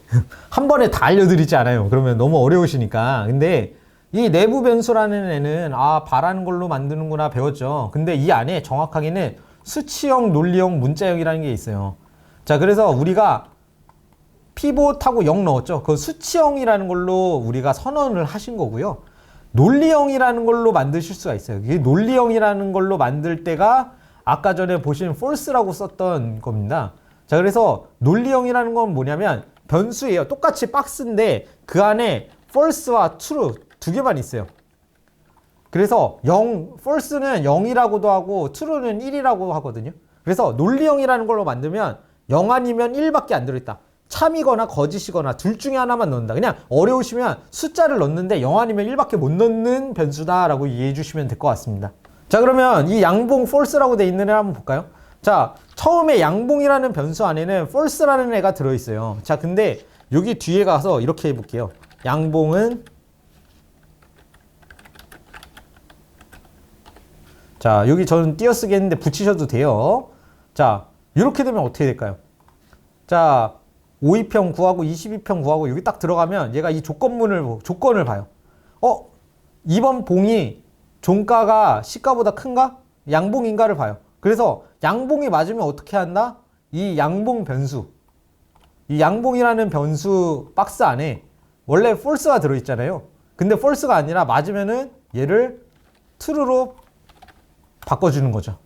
한 번에 다 알려드리지 않아요. 그러면 너무 어려우시니까. 근데 이 내부 변수라는 애는 바라는 걸로 만드는구나 배웠죠. 근데 이 안에 정확하게는 수치형, 논리형, 문자형이라는 게 있어요. 자, 그래서 우리가 피봇하고 0 넣었죠. 그 수치형이라는 걸로 우리가 선언을 하신 거고요. 논리형이라는 걸로 만드실 수가 있어요. 이 논리형이라는 걸로 만들 때가 아까 전에 보신 false라고 썼던 겁니다. 자, 그래서 논리형이라는 건 뭐냐면 변수예요. 똑같이 박스인데 그 안에 false와 true 두 개만 있어요. 그래서 false는 0이라고도 하고 true는 1이라고 하거든요. 그래서 논리형이라는 걸로 만들면 0 아니면 1밖에 안 들어있다. 참이거나 거짓이거나 둘 중에 하나만 넣는다. 그냥 어려우시면 숫자를 넣는데 0 아니면 1밖에 못 넣는 변수다라고 이해해 주시면 될 것 같습니다. 자, 그러면 이 양봉 false라고 돼 있는 애 한번 볼까요? 자, 처음에 양봉이라는 변수 안에는 false라는 애가 들어있어요. 자, 근데 여기 뒤에 가서 이렇게 해볼게요. 양봉은, 자, 여기 저는 띄어쓰기 했는데 붙이셔도 돼요. 자, 이렇게 되면 어떻게 될까요? 자, 52평 구하고 22평 구하고 여기 딱 들어가면 얘가 이 조건을 봐요. 이번 봉이 종가가 시가보다 큰가? 양봉인가를 봐요. 그래서 양봉이 맞으면 어떻게 한다? 이 양봉 변수, 이 양봉이라는 변수 박스 안에 원래 false가 들어있잖아요. 근데 false가 아니라 맞으면은 얘를 true로 바꿔주는 거죠.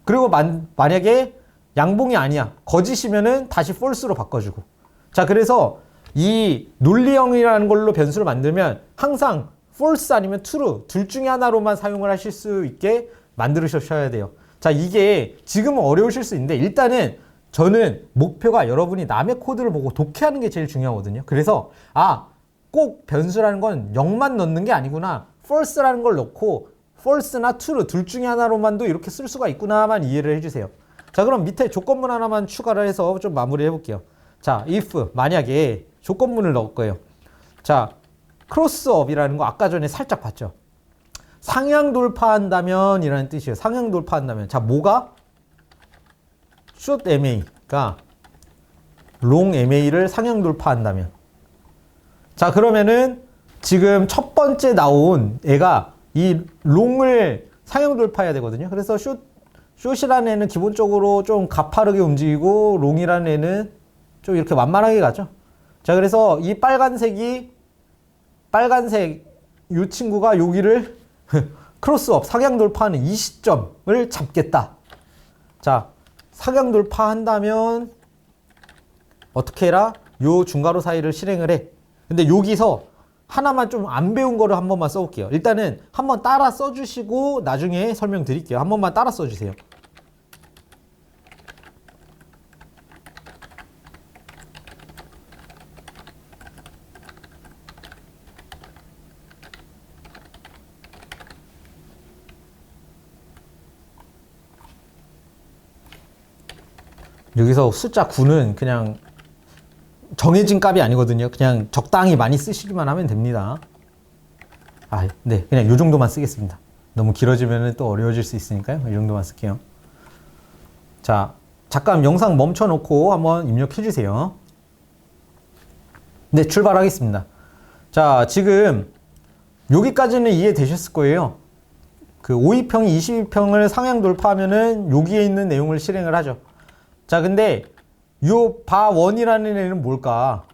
그리고 만약에 양봉이 아니야, 거짓이면은 다시 false로 바꿔주고. 자, 그래서 이 논리형이라는 걸로 변수를 만들면 항상 false 아니면 true 둘 중에 하나로만 사용을 하실 수 있게 만들으셔야 돼요. 자, 이게 지금은 어려우실 수 있는데 일단은 저는 목표가 여러분이 남의 코드를 보고 독해하는 게 제일 중요하거든요. 그래서 꼭 변수라는 건 0만 넣는 게 아니구나, false라는 걸 넣고 false나 true 둘 중에 하나로만도 이렇게 쓸 수가 있구나만 이해를 해주세요. 자, 그럼 밑에 조건문 하나만 추가를 해서 좀 마무리 해볼게요. 자, if 만약에 조건문을 넣을 거예요. 자, 크로스업이라는 거 아까 전에 살짝 봤죠. 상향 돌파한다면 이라는 뜻이에요. 상향 돌파한다면. 자, 뭐가? short MA가 long MA를 상향 돌파한다면. 자, 그러면은 지금 첫 번째 나온 애가 이 long을 상향 돌파해야 되거든요. 그래서 short이라는 애는 기본적으로 좀 가파르게 움직이고 long이라는 애는 좀 이렇게 만만하게 가죠. 자, 그래서 이 빨간색 이 친구가 여기를 크로스업 상향 돌파하는 이 시점을 잡겠다. 자, 상향 돌파한다면 어떻게 해라? 요 중괄호 사이를 실행을 해. 근데 여기서 하나만 좀 안 배운 거를 한 번만 써볼게요. 일단은 한번 따라 써주시고 나중에 설명드릴게요. 한 번만 따라 써주세요. 여기서 숫자 9는 그냥 정해진 값이 아니거든요. 그냥 적당히 많이 쓰시기만 하면 됩니다. 네, 그냥 이 정도만 쓰겠습니다. 너무 길어지면 또 어려워질 수 있으니까요. 이 정도만 쓸게요. 자, 잠깐 영상 멈춰놓고 한번 입력해 주세요. 네, 출발하겠습니다. 자, 지금 여기까지는 이해되셨을 거예요. 그 52평이 22평을 상향 돌파하면은 여기에 있는 내용을 실행을 하죠. 자, 근데 요 바1이라는 애는 뭘까?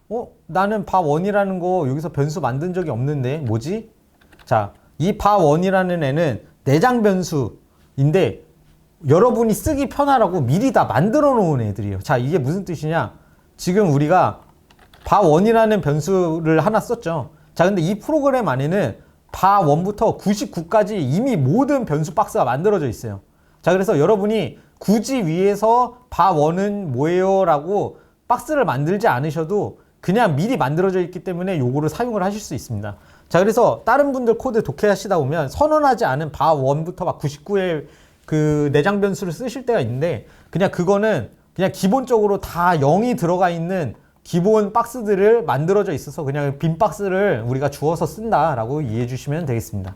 나는 바1이라는 거 여기서 변수 만든 적이 없는데 뭐지? 자, 이 바1이라는 애는 내장 변수인데 여러분이 쓰기 편하라고 미리 다 만들어 놓은 애들이에요. 자, 이게 무슨 뜻이냐? 지금 우리가 바1이라는 변수를 하나 썼죠. 자, 근데 이 프로그램 안에는 바1부터 99까지 이미 모든 변수 박스가 만들어져 있어요. 자, 그래서 여러분이 굳이 위에서 바1은 뭐예요? 라고 박스를 만들지 않으셔도 그냥 미리 만들어져 있기 때문에 요거를 사용을 하실 수 있습니다. 자, 그래서 다른 분들 코드 독해하시다 보면 선언하지 않은 바1부터 막 99의 그 내장 변수를 쓰실 때가 있는데 그냥 그거는 그냥 기본적으로 다 0이 들어가 있는 기본 박스들을 만들어져 있어서 그냥 빈 박스를 우리가 주어서 쓴다라고 이해해 주시면 되겠습니다.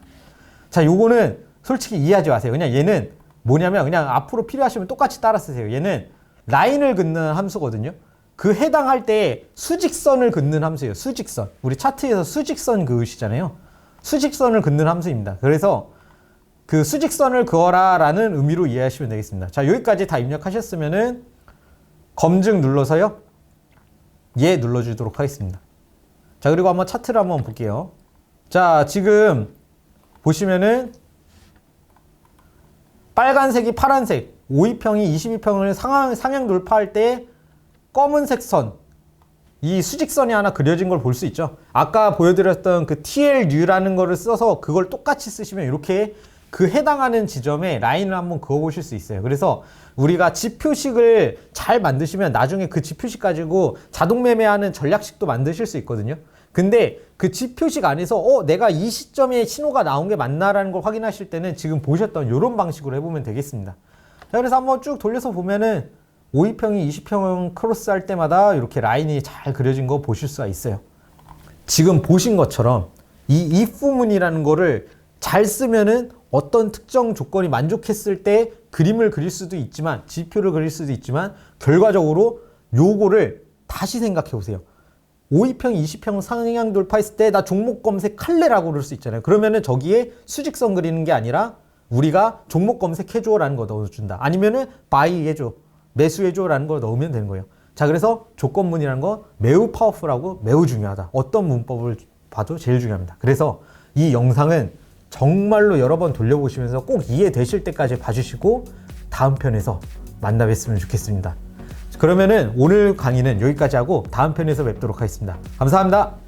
자, 요거는 솔직히 이해하지 마세요. 그냥 얘는 뭐냐면 그냥 앞으로 필요하시면 똑같이 따라 쓰세요. 얘는 라인을 긋는 함수거든요. 그 해당할 때 수직선을 긋는 함수예요. 수직선. 우리 차트에서 수직선 그으시잖아요. 수직선을 긋는 함수입니다. 그래서 그 수직선을 그어라 라는 의미로 이해하시면 되겠습니다. 자, 여기까지 다 입력하셨으면은 검증 눌러서요. 예 눌러주도록 하겠습니다. 자, 그리고 한번 차트를 한번 볼게요. 자, 지금 보시면은 빨간색이 파란색, 52평이 22평을 상향 돌파할 때 검은색 선, 이 수직선이 하나 그려진 걸 볼 수 있죠. 아까 보여드렸던 그 TLU라는 거를 써서 그걸 똑같이 쓰시면 이렇게 그 해당하는 지점에 라인을 한번 그어 보실 수 있어요. 그래서 우리가 지표식을 잘 만드시면 나중에 그 지표식 가지고 자동 매매하는 전략식도 만드실 수 있거든요. 근데 그 지표식 안에서 내가 이 시점에 신호가 나온 게 맞나라는 걸 확인하실 때는 지금 보셨던 이런 방식으로 해보면 되겠습니다. 자, 그래서 한번 쭉 돌려서 보면은 52평이 20평 크로스 할 때마다 이렇게 라인이 잘 그려진 거 보실 수가 있어요. 지금 보신 것처럼 이 if문이라는 거를 잘 쓰면은 어떤 특정 조건이 만족했을 때 그림을 그릴 수도 있지만, 지표를 그릴 수도 있지만, 결과적으로 요거를 다시 생각해 보세요. 52평, 20평 상향 돌파했을 때 나 종목 검색할래라고 그럴 수 있잖아요. 그러면은 저기에 수직선 그리는 게 아니라 우리가 종목 검색해줘라는 거 넣어준다. 아니면은 바이 해줘, 매수해줘라는 걸 넣으면 되는 거예요. 자, 그래서 조건문이라는 거 매우 파워풀하고 매우 중요하다. 어떤 문법을 봐도 제일 중요합니다. 그래서 이 영상은 정말로 여러 번 돌려보시면서 꼭 이해되실 때까지 봐주시고 다음 편에서 만나 뵀으면 좋겠습니다. 그러면은 오늘 강의는 여기까지 하고 다음 편에서 뵙도록 하겠습니다. 감사합니다.